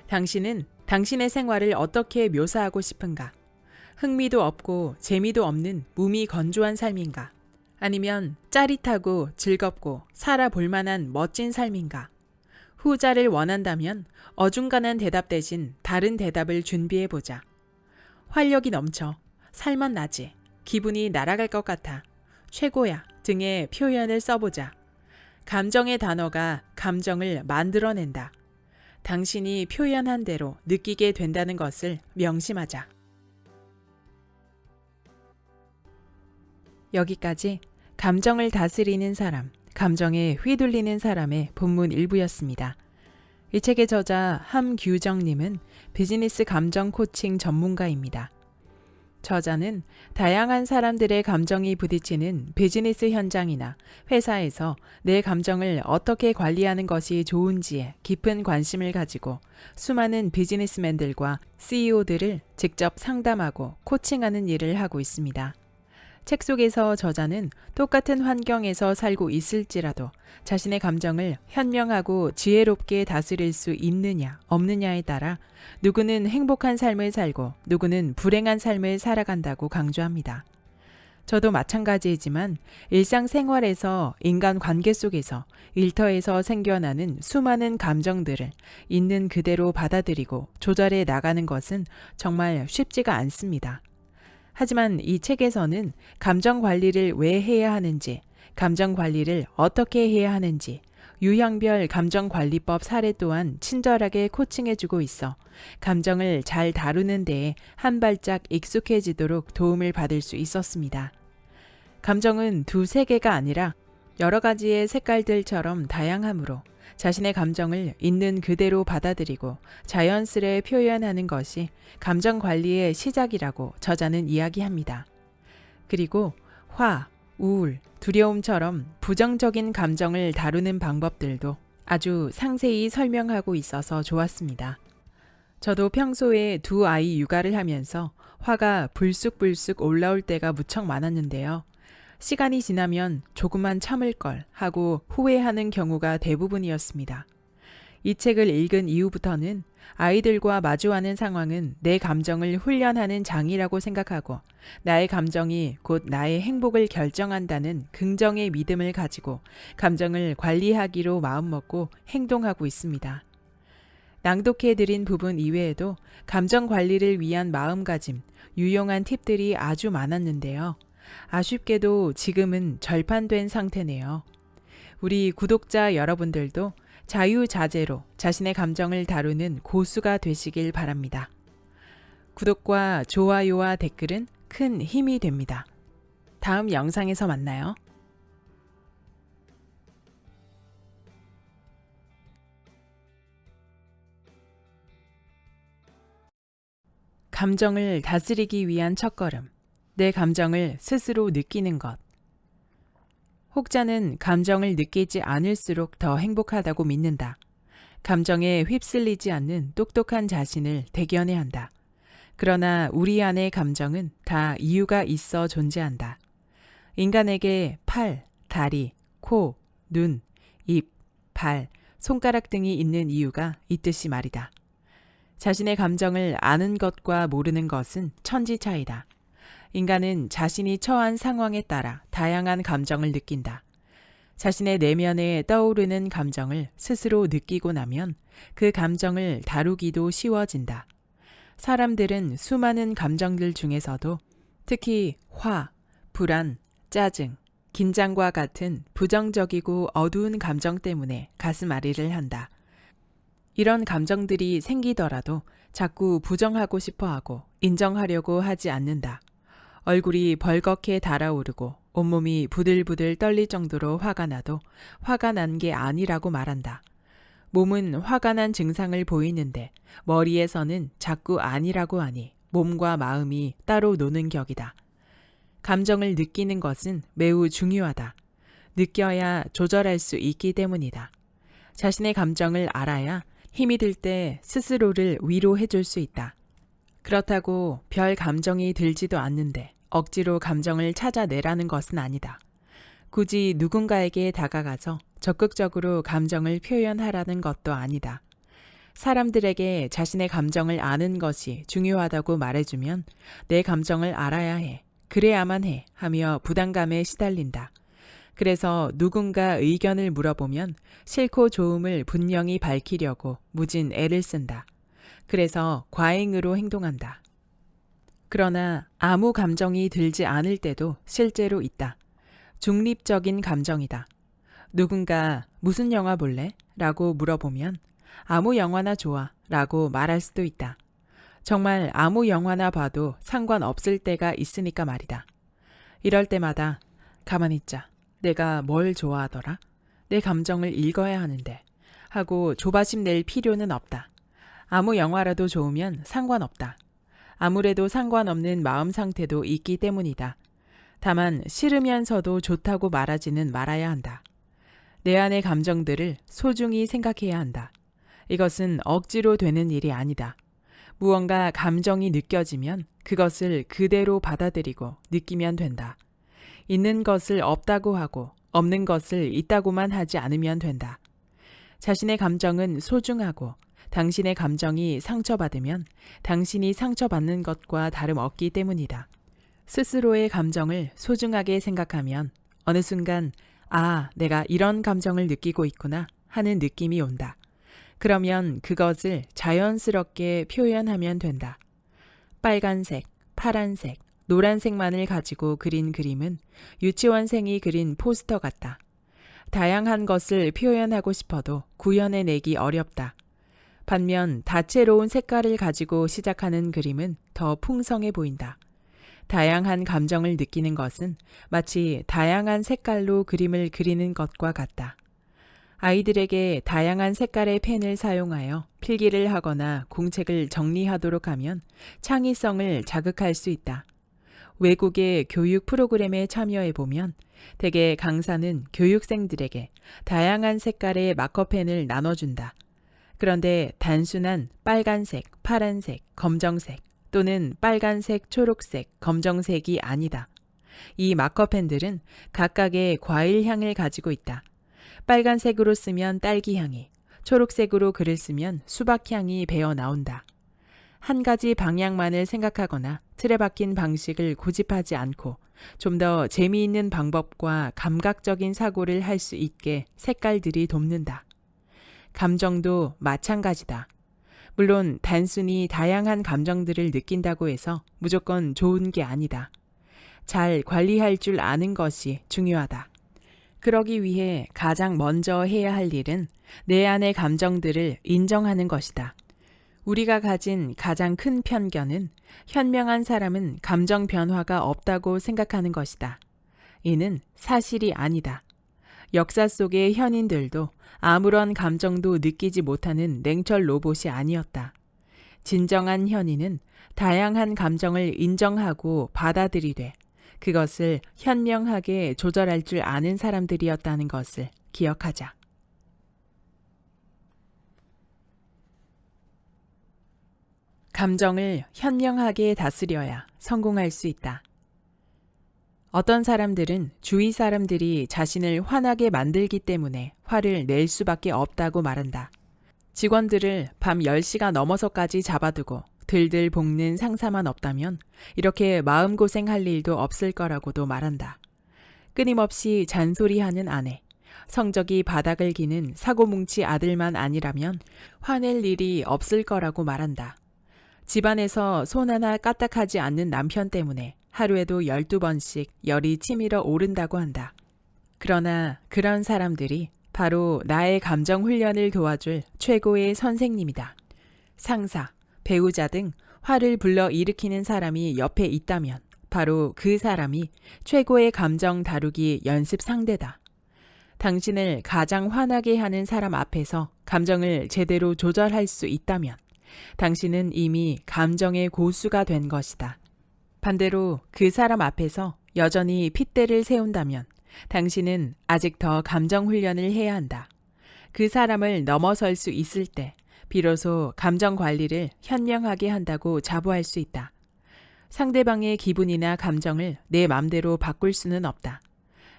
당신은 당신의 생활을 어떻게 묘사하고 싶은가? 흥미도 없고 재미도 없는 무미건조한 삶인가? 아니면 짜릿하고 즐겁고 살아볼 만한 멋진 삶인가? 후자를 원한다면 어중간한 대답 대신 다른 대답을 준비해보자. 활력이 넘쳐, 살맛 나지, 기분이 날아갈 것 같아, 최고야 등의 표현을 써보자. 감정의 단어가 감정을 만들어낸다. 당신이 표현한 대로 느끼게 된다는 것을 명심하자. 여기까지 감정을 다스리는 사람, 감정에 휘둘리는 사람의 본문 일부였습니다. 이 책의 저자 함규정님은 비즈니스 감정 코칭 전문가입니다. 저자는 다양한 사람들의 감정이 부딪히는 비즈니스 현장이나 회사에서 내 감정을 어떻게 관리하는 것이 좋은지에 깊은 관심을 가지고 수많은 비즈니스맨들과 CEO들을 직접 상담하고 코칭하는 일을 하고 있습니다. 책 속에서 저자는 똑같은 환경에서 살고 있을지라도 자신의 감정을 현명하고 지혜롭게 다스릴 수 있느냐 없느냐에 따라 누구는 행복한 삶을 살고 누구는 불행한 삶을 살아간다고 강조합니다. 저도 마찬가지이지만 일상생활에서 인간 관계 속에서 일터에서 생겨나는 수많은 감정들을 있는 그대로 받아들이고 조절해 나가는 것은 정말 쉽지가 않습니다. 하지만 이 책에서는 감정 관리를 왜 해야 하는지, 감정 관리를 어떻게 해야 하는지, 유형별 감정관리법 사례 또한 친절하게 코칭해주고 있어 감정을 잘 다루는 데에 한 발짝 익숙해지도록 도움을 받을 수 있었습니다. 감정은 두세 개가 아니라 여러 가지의 색깔들처럼 다양하므로 자신의 감정을 있는 그대로 받아들이고 자연스레 표현하는 것이 감정 관리의 시작이라고 저자는 이야기합니다. 그리고 화, 우울, 두려움처럼 부정적인 감정을 다루는 방법들도 아주 상세히 설명하고 있어서 좋았습니다. 저도 평소에 두 아이 육아를 하면서 화가 불쑥불쑥 올라올 때가 무척 많았는데요. 시간이 지나면 조금만 참을 걸 하고 후회하는 경우가 대부분이었습니다. 이 책을 읽은 이후부터는 아이들과 마주하는 상황은 내 감정을 훈련하는 장이라고 생각하고 나의 감정이 곧 나의 행복을 결정한다는 긍정의 믿음을 가지고 감정을 관리하기로 마음먹고 행동하고 있습니다. 낭독해드린 부분 이외에도 감정 관리를 위한 마음가짐, 유용한 팁들이 아주 많았는데요. 아쉽게도 지금은 절판된 상태네요. 우리 구독자 여러분들도 자유자재로 자신의 감정을 다루는 고수가 되시길 바랍니다. 구독과 좋아요와 댓글은 큰 힘이 됩니다. 다음 영상에서 만나요. 감정을 다스리기 위한 첫걸음. 내 감정을 스스로 느끼는 것. 혹자는 감정을 느끼지 않을수록 더 행복하다고 믿는다. 감정에 휩쓸리지 않는 똑똑한 자신을 대견해야 한다. 그러나 우리 안의 감정은 다 이유가 있어 존재한다. 인간에게 팔, 다리, 코, 눈, 입, 발, 손가락 등이 있는 이유가 있듯이 말이다. 자신의 감정을 아는 것과 모르는 것은 천지 차이다. 인간은 자신이 처한 상황에 따라 다양한 감정을 느낀다. 자신의 내면에 떠오르는 감정을 스스로 느끼고 나면 그 감정을 다루기도 쉬워진다. 사람들은 수많은 감정들 중에서도 특히 화, 불안, 짜증, 긴장과 같은 부정적이고 어두운 감정 때문에 가슴앓이를 한다. 이런 감정들이 생기더라도 자꾸 부정하고 싶어하고 인정하려고 하지 않는다. 얼굴이 벌겋게 달아오르고 온몸이 부들부들 떨릴 정도로 화가 나도 화가 난 게 아니라고 말한다. 몸은 화가 난 증상을 보이는데 머리에서는 자꾸 아니라고 하니 몸과 마음이 따로 노는 격이다. 감정을 느끼는 것은 매우 중요하다. 느껴야 조절할 수 있기 때문이다. 자신의 감정을 알아야 힘이 들 때 스스로를 위로해 줄 수 있다. 그렇다고 별 감정이 들지도 않는데 억지로 감정을 찾아내라는 것은 아니다. 굳이 누군가에게 다가가서 적극적으로 감정을 표현하라는 것도 아니다. 사람들에게 자신의 감정을 아는 것이 중요하다고 말해주면 내 감정을 알아야 해, 그래야만 해 하며 부담감에 시달린다. 그래서 누군가 의견을 물어보면 싫고 좋음을 분명히 밝히려고 무진 애를 쓴다. 그래서 과잉으로 행동한다. 그러나 아무 감정이 들지 않을 때도 실제로 있다. 중립적인 감정이다. 누군가 무슨 영화 볼래? 라고 물어보면 아무 영화나 좋아 라고 말할 수도 있다. 정말 아무 영화나 봐도 상관없을 때가 있으니까 말이다. 이럴 때마다 가만히 있자. 내가 뭘 좋아하더라? 내 감정을 읽어야 하는데 하고 조바심 낼 필요는 없다. 아무 영화라도 좋으면 상관없다. 아무래도 상관없는 마음 상태도 있기 때문이다. 다만 싫으면서도 좋다고 말하지는 말아야 한다. 내 안의 감정들을 소중히 생각해야 한다. 이것은 억지로 되는 일이 아니다. 무언가 감정이 느껴지면 그것을 그대로 받아들이고 느끼면 된다. 있는 것을 없다고 하고 없는 것을 있다고만 하지 않으면 된다. 자신의 감정은 소중하고 당신의 감정이 상처받으면 당신이 상처받는 것과 다름없기 때문이다. 스스로의 감정을 소중하게 생각하면 어느 순간 아, 내가 이런 감정을 느끼고 있구나 하는 느낌이 온다. 그러면 그것을 자연스럽게 표현하면 된다. 빨간색, 파란색, 노란색만을 가지고 그린 그림은 유치원생이 그린 포스터 같다. 다양한 것을 표현하고 싶어도 구현해내기 어렵다. 반면 다채로운 색깔을 가지고 시작하는 그림은 더 풍성해 보인다. 다양한 감정을 느끼는 것은 마치 다양한 색깔로 그림을 그리는 것과 같다. 아이들에게 다양한 색깔의 펜을 사용하여 필기를 하거나 공책을 정리하도록 하면 창의성을 자극할 수 있다. 외국의 교육 프로그램에 참여해보면 대개 강사는 교육생들에게 다양한 색깔의 마커펜을 나눠준다. 그런데 단순한 빨간색, 파란색, 검정색 또는 빨간색, 초록색, 검정색이 아니다. 이 마커펜들은 각각의 과일 향을 가지고 있다. 빨간색으로 쓰면 딸기 향이, 초록색으로 글을 쓰면 수박 향이 배어 나온다. 한 가지 방향만을 생각하거나 틀에 박힌 방식을 고집하지 않고 좀 더 재미있는 방법과 감각적인 사고를 할 수 있게 색깔들이 돕는다. 감정도 마찬가지다. 물론 단순히 다양한 감정들을 느낀다고 해서 무조건 좋은 게 아니다. 잘 관리할 줄 아는 것이 중요하다. 그러기 위해 가장 먼저 해야 할 일은 내 안의 감정들을 인정하는 것이다. 우리가 가진 가장 큰 편견은 현명한 사람은 감정 변화가 없다고 생각하는 것이다. 이는 사실이 아니다. 역사 속의 현인들도 아무런 감정도 느끼지 못하는 냉철 로봇이 아니었다. 진정한 현인은 다양한 감정을 인정하고 받아들이되 그것을 현명하게 조절할 줄 아는 사람들이었다는 것을 기억하자. 감정을 현명하게 다스려야 성공할 수 있다. 어떤 사람들은 주위 사람들이 자신을 화나게 만들기 때문에 화를 낼 수밖에 없다고 말한다. 직원들을 밤 10시가 넘어서까지 잡아두고 들들 볶는 상사만 없다면 이렇게 마음고생할 일도 없을 거라고도 말한다. 끊임없이 잔소리하는 아내, 성적이 바닥을 기는 사고뭉치 아들만 아니라면 화낼 일이 없을 거라고 말한다. 집안에서 손 하나 까딱하지 않는 남편 때문에 하루에도 12번씩 열이 치밀어 오른다고 한다. 그러나 그런 사람들이 바로 나의 감정 훈련을 도와줄 최고의 선생님이다. 상사, 배우자 등 화를 불러 일으키는 사람이 옆에 있다면 바로 그 사람이 최고의 감정 다루기 연습 상대다. 당신을 가장 화나게 하는 사람 앞에서 감정을 제대로 조절할 수 있다면 당신은 이미 감정의 고수가 된 것이다. 반대로 그 사람 앞에서 여전히 핏대를 세운다면 당신은 아직 더 감정 훈련을 해야 한다. 그 사람을 넘어설 수 있을 때 비로소 감정 관리를 현명하게 한다고 자부할 수 있다. 상대방의 기분이나 감정을 내 맘대로 바꿀 수는 없다.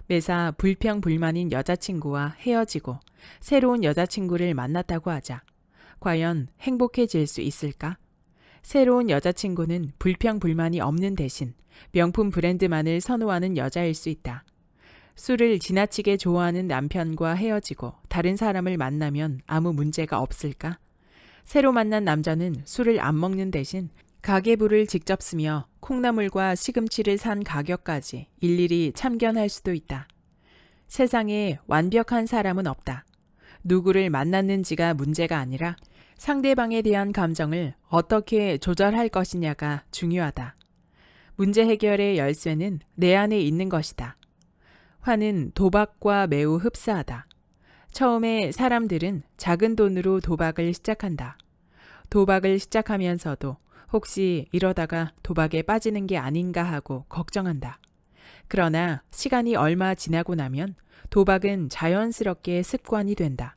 매사 불평불만인 여자친구와 헤어지고 새로운 여자친구를 만났다고 하자. 과연 행복해질 수 있을까? 새로운 여자친구는 불평불만이 없는 대신 명품 브랜드만을 선호하는 여자일 수 있다. 술을 지나치게 좋아하는 남편과 헤어지고 다른 사람을 만나면 아무 문제가 없을까? 새로 만난 남자는 술을 안 먹는 대신 가계부를 직접 쓰며 콩나물과 시금치를 산 가격까지 일일이 참견할 수도 있다. 세상에 완벽한 사람은 없다. 누구를 만났는지가 문제가 아니라 상대방에 대한 감정을 어떻게 조절할 것이냐가 중요하다. 문제 해결의 열쇠는 내 안에 있는 것이다. 화는 도박과 매우 흡사하다. 처음에 사람들은 작은 돈으로 도박을 시작한다. 도박을 시작하면서도 혹시 이러다가 도박에 빠지는 게 아닌가 하고 걱정한다. 그러나 시간이 얼마 지나고 나면 도박은 자연스럽게 습관이 된다.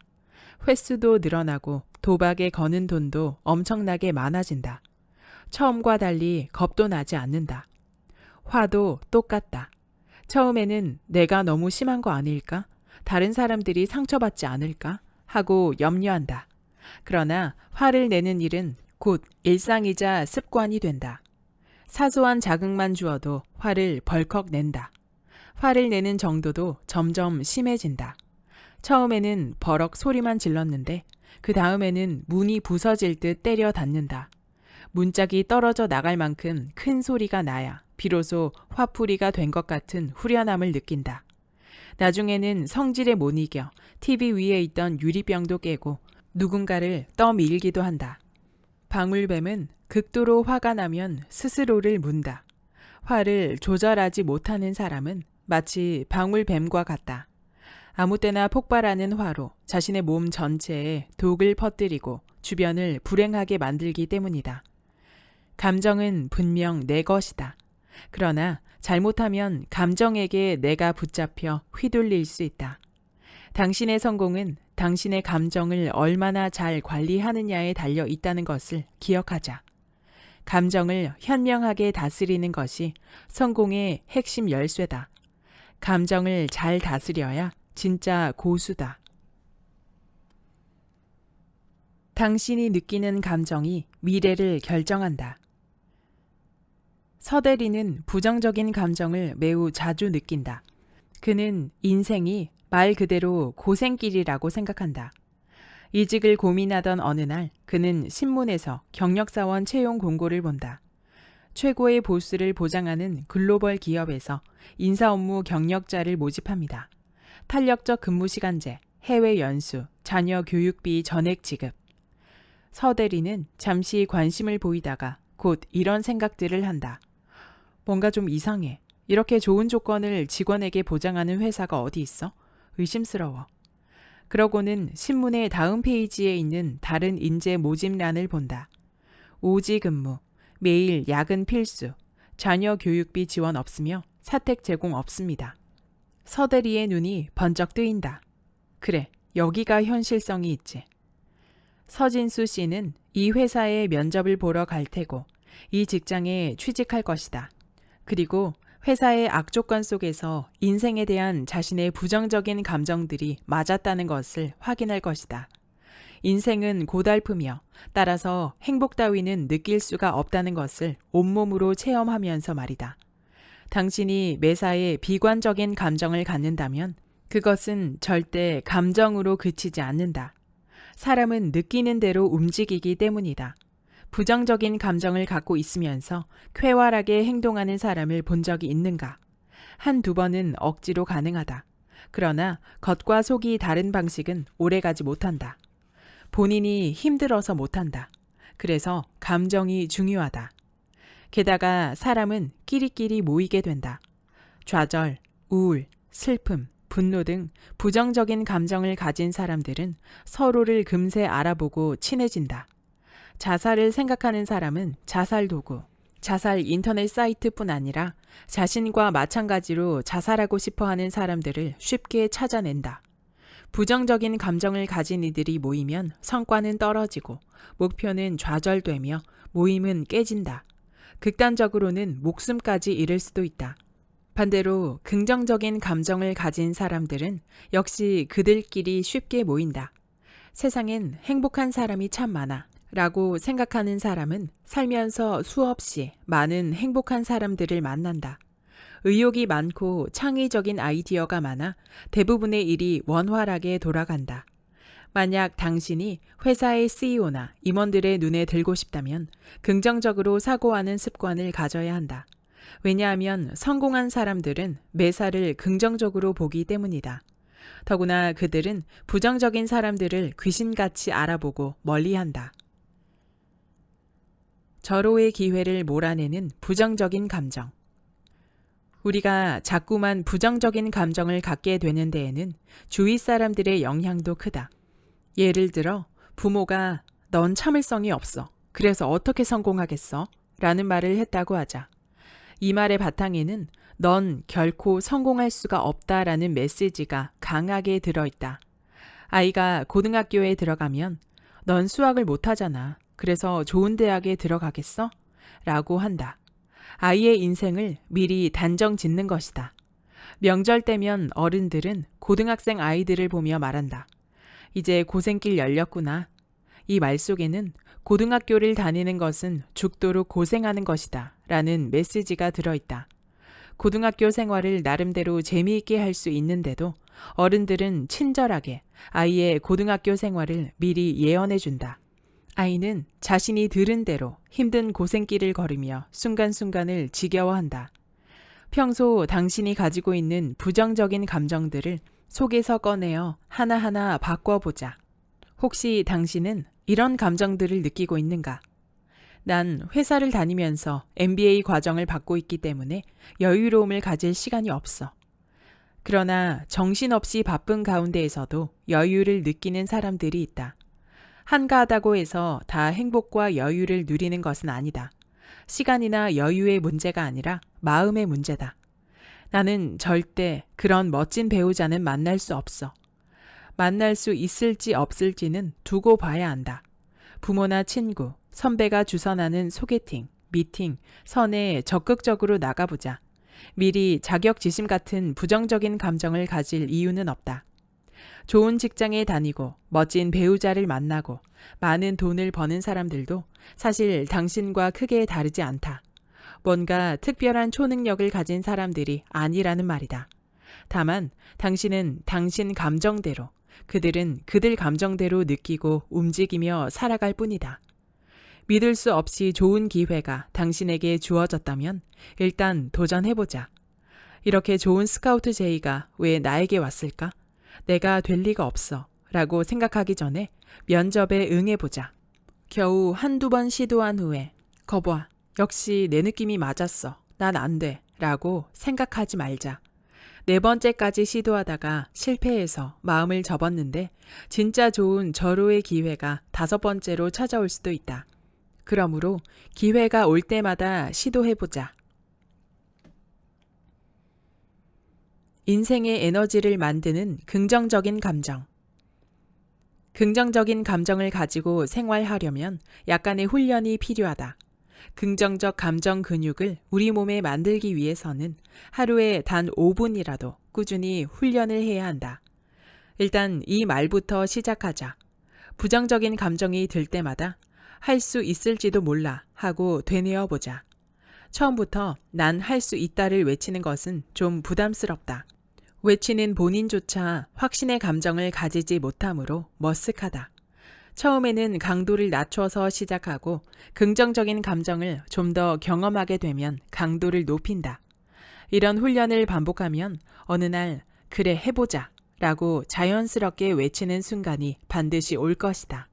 횟수도 늘어나고 도박에 거는 돈도 엄청나게 많아진다. 처음과 달리 겁도 나지 않는다. 화도 똑같다. 처음에는 내가 너무 심한 거 아닐까? 다른 사람들이 상처받지 않을까? 하고 염려한다. 그러나 화를 내는 일은 곧 일상이자 습관이 된다. 사소한 자극만 주어도 화를 벌컥 낸다. 화를 내는 정도도 점점 심해진다. 처음에는 버럭 소리만 질렀는데 그 다음에는 문이 부서질 듯 때려 닫는다. 문짝이 떨어져 나갈 만큼 큰 소리가 나야 비로소 화풀이가 된 것 같은 후련함을 느낀다. 나중에는 성질에 못 이겨 TV 위에 있던 유리병도 깨고 누군가를 떠밀기도 한다. 방울뱀은 극도로 화가 나면 스스로를 문다. 화를 조절하지 못하는 사람은 마치 방울뱀과 같다. 아무 때나 폭발하는 화로 자신의 몸 전체에 독을 퍼뜨리고 주변을 불행하게 만들기 때문이다. 감정은 분명 내 것이다. 그러나 잘못하면 감정에게 내가 붙잡혀 휘둘릴 수 있다. 당신의 성공은 당신의 감정을 얼마나 잘 관리하느냐에 달려 있다는 것을 기억하자. 감정을 현명하게 다스리는 것이 성공의 핵심 열쇠다. 감정을 잘 다스려야 진짜 고수다. 당신이 느끼는 감정이 미래를 결정한다. 서대리는 부정적인 감정을 매우 자주 느낀다. 그는 인생이 말 그대로 고생길이라고 생각한다. 이직을 고민하던 어느 날 그는 신문에서 경력사원 채용 공고를 본다. 최고의 보수를 보장하는 글로벌 기업에서 인사 업무 경력자를 모집합니다. 탄력적 근무시간제, 해외 연수, 자녀 교육비 전액 지급. 서대리는 잠시 관심을 보이다가 곧 이런 생각들을 한다. 뭔가 좀 이상해. 이렇게 좋은 조건을 직원에게 보장하는 회사가 어디 있어? 의심스러워. 그러고는 신문의 다음 페이지에 있는 다른 인재 모집란을 본다. 오지 근무, 매일 야근 필수, 자녀 교육비 지원 없으며 사택 제공 없습니다. 서대리의 눈이 번쩍 뜨인다. 그래, 여기가 현실성이 있지. 서진수 씨는 이 회사에 면접을 보러 갈 테고 이 직장에 취직할 것이다. 그리고 회사의 악조건 속에서 인생에 대한 자신의 부정적인 감정들이 맞았다는 것을 확인할 것이다. 인생은 고달프며 따라서 행복 따위는 느낄 수가 없다는 것을 온몸으로 체험하면서 말이다. 당신이 매사에 비관적인 감정을 갖는다면 그것은 절대 감정으로 그치지 않는다. 사람은 느끼는 대로 움직이기 때문이다. 부정적인 감정을 갖고 있으면서 쾌활하게 행동하는 사람을 본 적이 있는가? 한두 번은 억지로 가능하다. 그러나 겉과 속이 다른 방식은 오래가지 못한다. 본인이 힘들어서 못한다. 그래서 감정이 중요하다. 게다가 사람은 끼리끼리 모이게 된다. 좌절, 우울, 슬픔, 분노 등 부정적인 감정을 가진 사람들은 서로를 금세 알아보고 친해진다. 자살을 생각하는 사람은 자살 도구, 자살 인터넷 사이트뿐 아니라 자신과 마찬가지로 자살하고 싶어 하는 사람들을 쉽게 찾아낸다. 부정적인 감정을 가진 이들이 모이면 성과는 떨어지고 목표는 좌절되며 모임은 깨진다. 극단적으로는 목숨까지 잃을 수도 있다. 반대로 긍정적인 감정을 가진 사람들은 역시 그들끼리 쉽게 모인다. 세상엔 행복한 사람이 참 많아 라고 생각하는 사람은 살면서 수없이 많은 행복한 사람들을 만난다. 의욕이 많고 창의적인 아이디어가 많아 대부분의 일이 원활하게 돌아간다. 만약 당신이 회사의 CEO나 임원들의 눈에 들고 싶다면 긍정적으로 사고하는 습관을 가져야 한다. 왜냐하면 성공한 사람들은 매사를 긍정적으로 보기 때문이다. 더구나 그들은 부정적인 사람들을 귀신같이 알아보고 멀리한다. 절호의 기회를 몰아내는 부정적인 감정. 우리가 자꾸만 부정적인 감정을 갖게 되는 데에는 주위 사람들의 영향도 크다. 예를 들어 부모가 넌 참을성이 없어. 그래서 어떻게 성공하겠어? 라는 말을 했다고 하자. 이 말의 바탕에는 넌 결코 성공할 수가 없다라는 메시지가 강하게 들어있다. 아이가 고등학교에 들어가면 넌 수학을 못하잖아. 그래서 좋은 대학에 들어가겠어? 라고 한다. 아이의 인생을 미리 단정 짓는 것이다. 명절 때면 어른들은 고등학생 아이들을 보며 말한다. 이제 고생길 열렸구나. 이 말 속에는 고등학교를 다니는 것은 죽도록 고생하는 것이다 라는 메시지가 들어있다. 고등학교 생활을 나름대로 재미있게 할 수 있는데도 어른들은 친절하게 아이의 고등학교 생활을 미리 예언해준다. 아이는 자신이 들은 대로 힘든 고생길을 걸으며 순간순간을 지겨워한다. 평소 당신이 가지고 있는 부정적인 감정들을 속에서 꺼내어 하나하나 바꿔보자. 혹시 당신은 이런 감정들을 느끼고 있는가? 난 회사를 다니면서 MBA 과정을 받고 있기 때문에 여유로움을 가질 시간이 없어. 그러나 정신없이 바쁜 가운데에서도 여유를 느끼는 사람들이 있다. 한가하다고 해서 다 행복과 여유를 누리는 것은 아니다. 시간이나 여유의 문제가 아니라 마음의 문제다. 나는 절대 그런 멋진 배우자는 만날 수 없어. 만날 수 있을지 없을지는 두고 봐야 한다. 부모나 친구, 선배가 주선하는 소개팅, 미팅, 선에 적극적으로 나가보자. 미리 자격지심 같은 부정적인 감정을 가질 이유는 없다. 좋은 직장에 다니고 멋진 배우자를 만나고 많은 돈을 버는 사람들도 사실 당신과 크게 다르지 않다. 뭔가 특별한 초능력을 가진 사람들이 아니라는 말이다. 다만 당신은 당신 감정대로, 그들은 그들 감정대로 느끼고 움직이며 살아갈 뿐이다. 믿을 수 없이 좋은 기회가 당신에게 주어졌다면 일단 도전해보자. 이렇게 좋은 스카우트 제의가 왜 나에게 왔을까? 내가 될 리가 없어 라고 생각하기 전에 면접에 응해보자. 겨우 한두 번 시도한 후에 거봐, 역시 내 느낌이 맞았어. 난 안 돼 라고 생각하지 말자. 네 번째까지 시도하다가 실패해서 마음을 접었는데 진짜 좋은 절호의 기회가 다섯 번째로 찾아올 수도 있다. 그러므로 기회가 올 때마다 시도해보자. 인생의 에너지를 만드는 긍정적인 감정. 긍정적인 감정을 가지고 생활하려면 약간의 훈련이 필요하다. 긍정적 감정 근육을 우리 몸에 만들기 위해서는 하루에 단 5분이라도 꾸준히 훈련을 해야 한다. 일단 이 말부터 시작하자. 부정적인 감정이 들 때마다 할 수 있을지도 몰라 하고 되뇌어 보자. 처음부터 난 할 수 있다를 외치는 것은 좀 부담스럽다. 외치는 본인조차 확신의 감정을 가지지 못하므로 머쓱하다. 처음에는 강도를 낮춰서 시작하고 긍정적인 감정을 좀 더 경험하게 되면 강도를 높인다. 이런 훈련을 반복하면 어느 날 그래 해보자 라고 자연스럽게 외치는 순간이 반드시 올 것이다.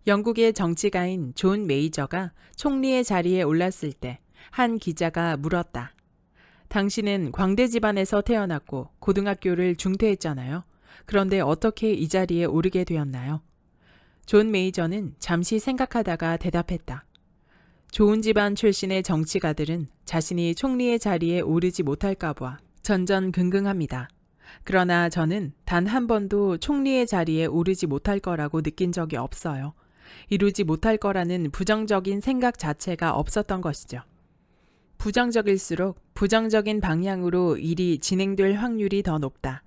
영국의 정치가인 존 메이저가 총리의 자리에 올랐을 때 한 기자가 물었다. 당신은 광대 집안에서 태어났고 고등학교를 중퇴했잖아요. 그런데 어떻게 이 자리에 오르게 되었나요? 존 메이저는 잠시 생각하다가 대답했다. 좋은 집안 출신의 정치가들은 자신이 총리의 자리에 오르지 못할까 봐 전전긍긍합니다. 그러나 저는 단 한 번도 총리의 자리에 오르지 못할 거라고 느낀 적이 없어요. 이루지 못할 거라는 부정적인 생각 자체가 없었던 것이죠. 부정적일수록 부정적인 방향으로 일이 진행될 확률이 더 높다.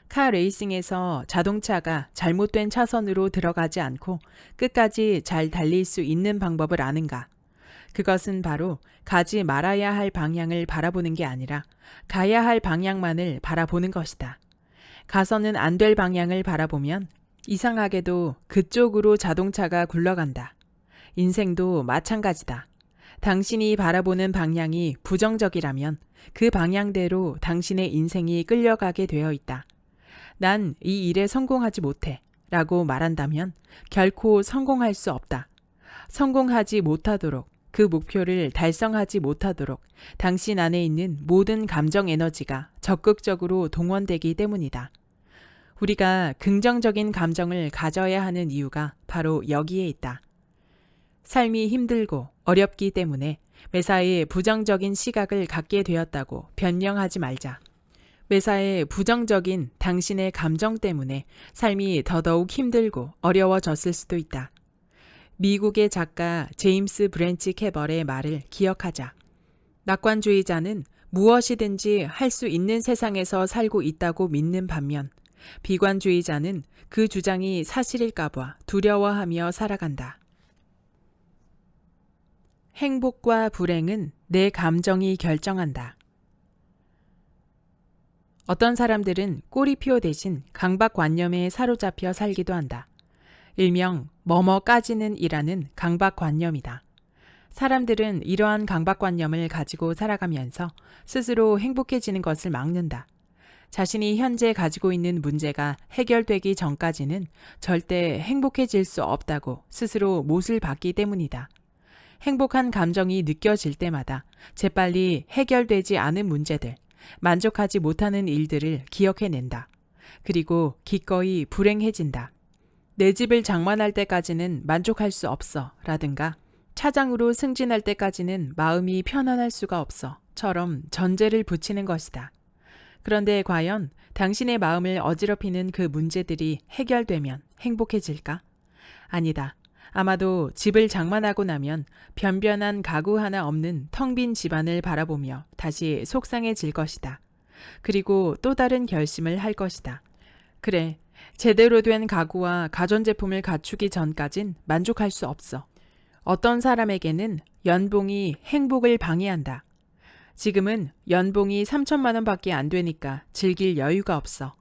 카 레이싱에서 자동차가 잘못된 차선으로 들어가지 않고 끝까지 잘 달릴 수 있는 방법을 아는가? 그것은 바로 가지 말아야 할 방향을 바라보는 게 아니라 가야 할 방향만을 바라보는 것이다. 가서는 안 될 방향을 바라보면 이상하게도 그쪽으로 자동차가 굴러간다. 인생도 마찬가지다. 당신이 바라보는 방향이 부정적이라면 그 방향대로 당신의 인생이 끌려가게 되어 있다. 난 이 일에 성공하지 못해 라고 말한다면 결코 성공할 수 없다. 성공하지 못하도록 그 목표를 달성하지 못하도록 당신 안에 있는 모든 감정 에너지가 적극적으로 동원되기 때문이다. 우리가 긍정적인 감정을 가져야 하는 이유가 바로 여기에 있다. 삶이 힘들고 어렵기 때문에 매사에 부정적인 시각을 갖게 되었다고 변명하지 말자. 매사에 부정적인 당신의 감정 때문에 삶이 더더욱 힘들고 어려워졌을 수도 있다. 미국의 작가 제임스 브랜치 캐벌의 말을 기억하자. 낙관주의자는 무엇이든지 할 수 있는 세상에서 살고 있다고 믿는 반면 비관주의자는 그 주장이 사실일까 봐 두려워하며 살아간다. 행복과 불행은 내 감정이 결정한다. 어떤 사람들은 꼬리표 대신 강박관념에 사로잡혀 살기도 한다. 일명 뭐뭐까지는 이라는 강박관념이다. 사람들은 이러한 강박관념을 가지고 살아가면서 스스로 행복해지는 것을 막는다. 자신이 현재 가지고 있는 문제가 해결되기 전까지는 절대 행복해질 수 없다고 스스로 못을 박기 때문이다. 행복한 감정이 느껴질 때마다 재빨리 해결되지 않은 문제들, 만족하지 못하는 일들을 기억해낸다. 그리고 기꺼이 불행해진다. 내 집을 장만할 때까지는 만족할 수 없어 라든가 차장으로 승진할 때까지는 마음이 편안할 수가 없어 처럼 전제를 붙이는 것이다. 그런데 과연 당신의 마음을 어지럽히는 그 문제들이 해결되면 행복해질까? 아니다. 아마도 집을 장만하고 나면 변변한 가구 하나 없는 텅 빈 집안을 바라보며 다시 속상해질 것이다. 그리고 또 다른 결심을 할 것이다. 그래, 제대로 된 가구와 가전제품을 갖추기 전까진 만족할 수 없어. 어떤 사람에게는 연봉이 행복을 방해한다. 지금은 연봉이 3천만 원밖에 안 되니까 즐길 여유가 없어.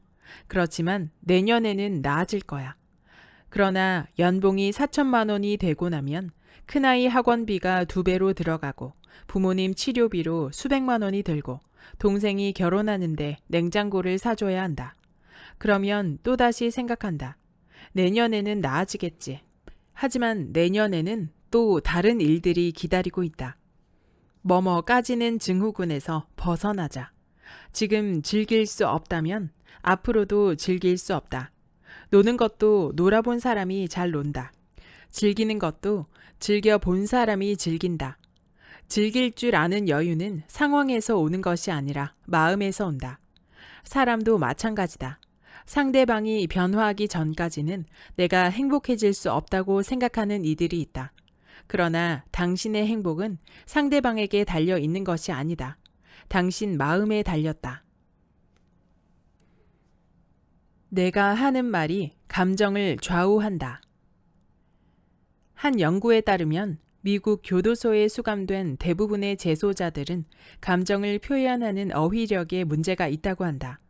그렇지만 내년에는 나아질 거야. 그러나 연봉이 4천만 원이 되고 나면 큰아이 학원비가 2배로 들어가고 부모님 치료비로 수백만 원이 들고 동생이 결혼하는데 냉장고를 사줘야 한다. 그러면 또다시 생각한다. 내년에는 나아지겠지. 하지만 내년에는 또 다른 일들이 기다리고 있다. 뭐뭐까지는 증후군에서 벗어나자. 지금 즐길 수 없다면 앞으로도 즐길 수 없다. 노는 것도 놀아본 사람이 잘 논다. 즐기는 것도 즐겨본 사람이 즐긴다. 즐길 줄 아는 여유는 상황에서 오는 것이 아니라 마음에서 온다. 사람도 마찬가지다. 상대방이 변화하기 전까지는 내가 행복해질 수 없다고 생각하는 이들이 있다. 그러나 당신의 행복은 상대방에게 달려 있는 것이 아니다. 당신 마음에 달렸다. 내가 하는 말이 감정을 좌우한다. 한 연구에 따르면 미국 교도소에 수감된 대부분의 재소자들은 감정을 표현하는 어휘력에 문제가 있다고 한다.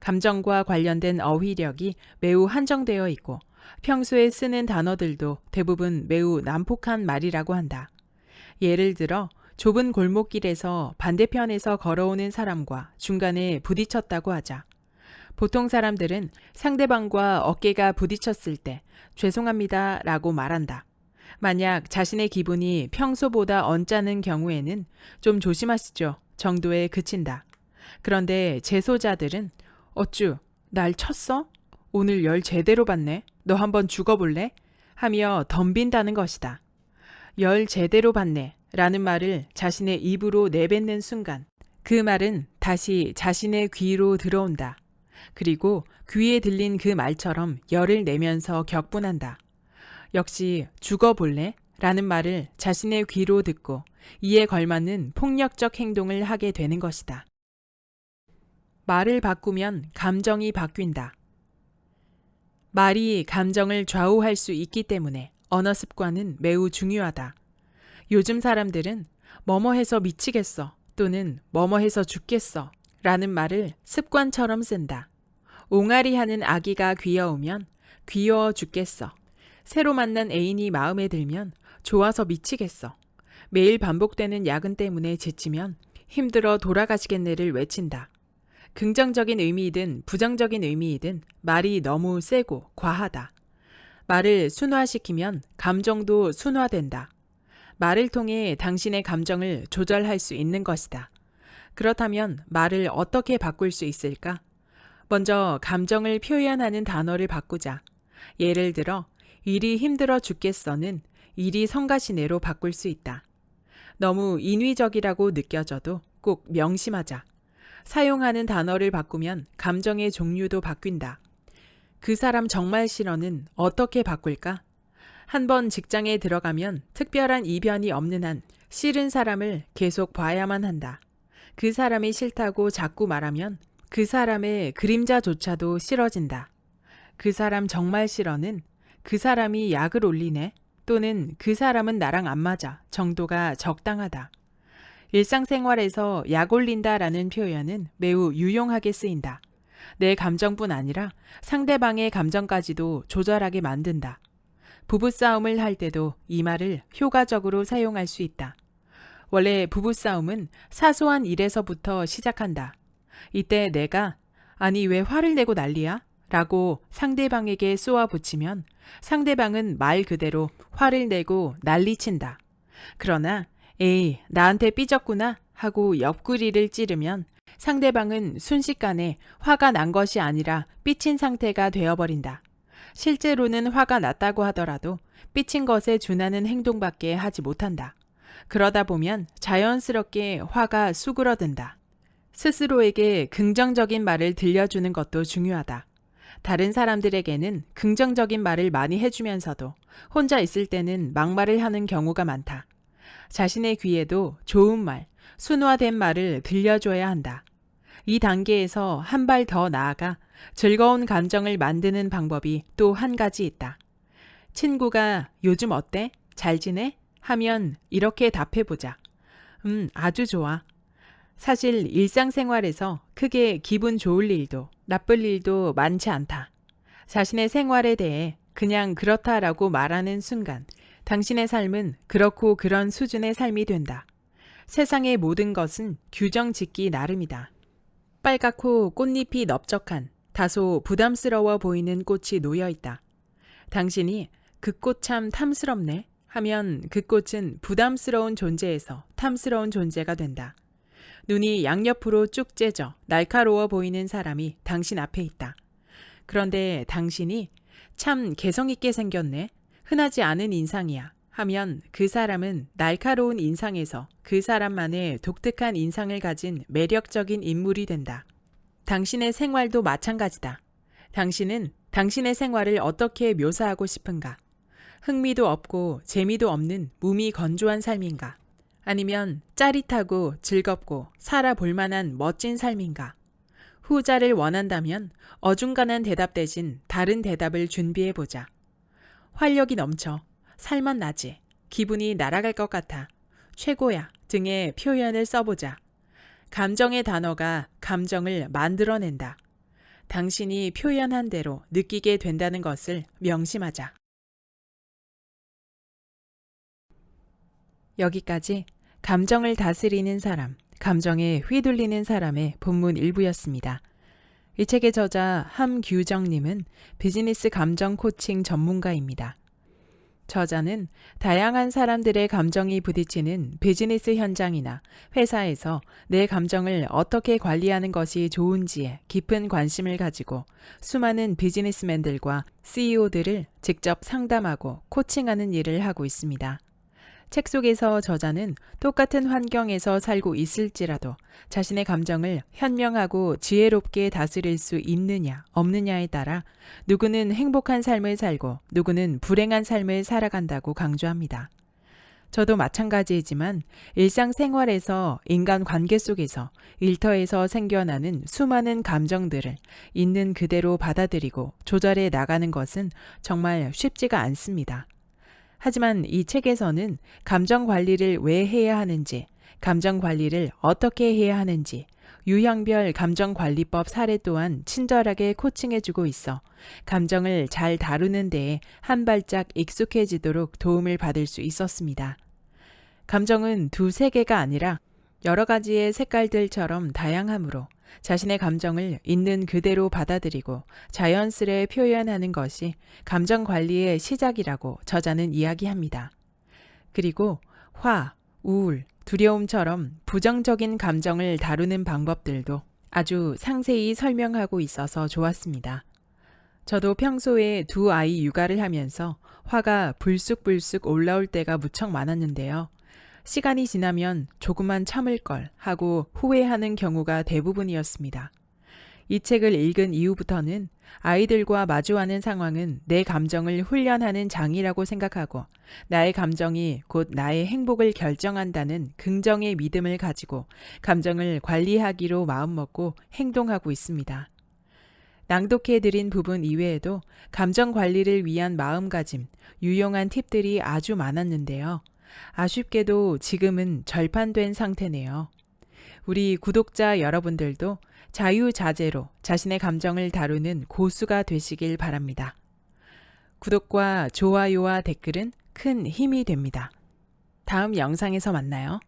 감정과 관련된 어휘력이 매우 한정되어 있고 평소에 쓰는 단어들도 대부분 매우 난폭한 말이라고 한다. 예를 들어 좁은 골목길에서 반대편에서 걸어오는 사람과 중간에 부딪혔다고 하자. 보통 사람들은 상대방과 어깨가 부딪혔을 때 죄송합니다 라고 말한다. 만약 자신의 기분이 평소보다 언짢은 경우에는 좀 조심하시죠 정도에 그친다. 그런데 재소자들은 어쭈, 날 쳤어? 오늘 열 제대로 받네. 너 한번 죽어볼래? 하며 덤빈다는 것이다. 열 제대로 받네 라는 말을 자신의 입으로 내뱉는 순간 그 말은 다시 자신의 귀로 들어온다. 그리고 귀에 들린 그 말처럼 열을 내면서 격분한다. 역시 죽어볼래? 라는 말을 자신의 귀로 듣고 이에 걸맞는 폭력적 행동을 하게 되는 것이다. 말을 바꾸면 감정이 바뀐다. 말이 감정을 좌우할 수 있기 때문에 언어 습관은 매우 중요하다. 요즘 사람들은 뭐뭐해서 미치겠어 또는 뭐뭐해서 죽겠어 라는 말을 습관처럼 쓴다. 옹알이 하는 아기가 귀여우면 귀여워 죽겠어. 새로 만난 애인이 마음에 들면 좋아서 미치겠어. 매일 반복되는 야근 때문에 지치면 힘들어 돌아가시겠네를 외친다. 긍정적인 의미이든 부정적인 의미이든 말이 너무 세고 과하다. 말을 순화시키면 감정도 순화된다. 말을 통해 당신의 감정을 조절할 수 있는 것이다. 그렇다면 말을 어떻게 바꿀 수 있을까? 먼저 감정을 표현하는 단어를 바꾸자. 예를 들어 일이 힘들어 죽겠어는 일이 성가시네로 바꿀 수 있다. 너무 인위적이라고 느껴져도 꼭 명심하자. 사용하는 단어를 바꾸면 감정의 종류도 바뀐다. 그 사람 정말 싫어는 어떻게 바꿀까? 한번 직장에 들어가면 특별한 이변이 없는 한 싫은 사람을 계속 봐야만 한다. 그 사람이 싫다고 자꾸 말하면 그 사람의 그림자조차도 싫어진다. 그 사람 정말 싫어는 그 사람이 약을 올리네 또는 그 사람은 나랑 안 맞아 정도가 적당하다. 일상생활에서 약 올린다라는 표현은 매우 유용하게 쓰인다. 내 감정뿐 아니라 상대방의 감정까지도 조절하게 만든다. 부부싸움을 할 때도 이 말을 효과적으로 사용할 수 있다. 원래 부부싸움은 사소한 일에서부터 시작한다. 이때 내가 아니 왜 화를 내고 난리야? 라고 상대방에게 쏘아붙이면 상대방은 말 그대로 화를 내고 난리친다. 그러나 에이 나한테 삐졌구나 하고 옆구리를 찌르면 상대방은 순식간에 화가 난 것이 아니라 삐친 상태가 되어버린다. 실제로는 화가 났다고 하더라도 삐친 것에 준하는 행동밖에 하지 못한다. 그러다 보면 자연스럽게 화가 수그러든다. 스스로에게 긍정적인 말을 들려주는 것도 중요하다. 다른 사람들에게는 긍정적인 말을 많이 해주면서도 혼자 있을 때는 막말을 하는 경우가 많다. 자신의 귀에도 좋은 말, 순화된 말을 들려줘야 한다. 이 단계에서 한 발 더 나아가 즐거운 감정을 만드는 방법이 또 한 가지 있다. 친구가 요즘 어때? 잘 지내? 하면 이렇게 답해보자. 아주 좋아. 사실 일상생활에서 크게 기분 좋을 일도 나쁠 일도 많지 않다. 자신의 생활에 대해 그냥 그렇다라고 말하는 순간 당신의 삶은 그렇고 그런 수준의 삶이 된다. 세상의 모든 것은 규정 짓기 나름이다. 빨갛고 꽃잎이 넓적한 다소 부담스러워 보이는 꽃이 놓여 있다. 당신이 그 꽃 참 탐스럽네 하면 그 꽃은 부담스러운 존재에서 탐스러운 존재가 된다. 눈이 양옆으로 쭉 째져 날카로워 보이는 사람이 당신 앞에 있다. 그런데 당신이 참 개성있게 생겼네. 흔하지 않은 인상이야. 하면 그 사람은 날카로운 인상에서 그 사람만의 독특한 인상을 가진 매력적인 인물이 된다. 당신의 생활도 마찬가지다. 당신은 당신의 생활을 어떻게 묘사하고 싶은가? 흥미도 없고 재미도 없는 몸이 건조한 삶인가? 아니면 짜릿하고 즐겁고 살아볼 만한 멋진 삶인가? 후자를 원한다면 어중간한 대답 대신 다른 대답을 준비해보자. 활력이 넘쳐, 살만 나지, 기분이 날아갈 것 같아, 최고야 등의 표현을 써보자. 감정의 단어가 감정을 만들어낸다. 당신이 표현한 대로 느끼게 된다는 것을 명심하자. 여기까지 감정을 다스리는 사람, 감정에 휘둘리는 사람의 본문 일부였습니다. 이 책의 저자 함규정님은 비즈니스 감정 코칭 전문가입니다. 저자는 다양한 사람들의 감정이 부딪히는 비즈니스 현장이나 회사에서 내 감정을 어떻게 관리하는 것이 좋은지에 깊은 관심을 가지고 수많은 비즈니스맨들과 CEO들을 직접 상담하고 코칭하는 일을 하고 있습니다. 책 속에서 저자는 똑같은 환경에서 살고 있을지라도 자신의 감정을 현명하고 지혜롭게 다스릴 수 있느냐 없느냐에 따라 누구는 행복한 삶을 살고 누구는 불행한 삶을 살아간다고 강조합니다. 저도 마찬가지이지만 일상생활에서 인간 관계 속에서 일터에서 생겨나는 수많은 감정들을 있는 그대로 받아들이고 조절해 나가는 것은 정말 쉽지가 않습니다. 하지만 이 책에서는 감정 관리를 왜 해야 하는지, 감정 관리를 어떻게 해야 하는지, 유형별 감정관리법 사례 또한 친절하게 코칭해주고 있어 감정을 잘 다루는 데에 한 발짝 익숙해지도록 도움을 받을 수 있었습니다. 감정은 두세 개가 아니라 여러 가지의 색깔들처럼 다양하므로 자신의 감정을 있는 그대로 받아들이고 자연스레 표현하는 것이 감정 관리의 시작이라고 저자는 이야기합니다. 그리고 화, 우울, 두려움처럼 부정적인 감정을 다루는 방법들도 아주 상세히 설명하고 있어서 좋았습니다. 저도 평소에 두 아이 육아를 하면서 화가 불쑥불쑥 올라올 때가 무척 많았는데요. 시간이 지나면 조금만 참을 걸 하고 후회하는 경우가 대부분이었습니다. 이 책을 읽은 이후부터는 아이들과 마주하는 상황은 내 감정을 훈련하는 장이라고 생각하고 나의 감정이 곧 나의 행복을 결정한다는 긍정의 믿음을 가지고 감정을 관리하기로 마음먹고 행동하고 있습니다. 낭독해드린 부분 이외에도 감정 관리를 위한 마음가짐, 유용한 팁들이 아주 많았는데요. 아쉽게도 지금은 절판된 상태네요. 우리 구독자 여러분들도 자유자재로 자신의 감정을 다루는 고수가 되시길 바랍니다. 구독과 좋아요와 댓글은 큰 힘이 됩니다. 다음 영상에서 만나요.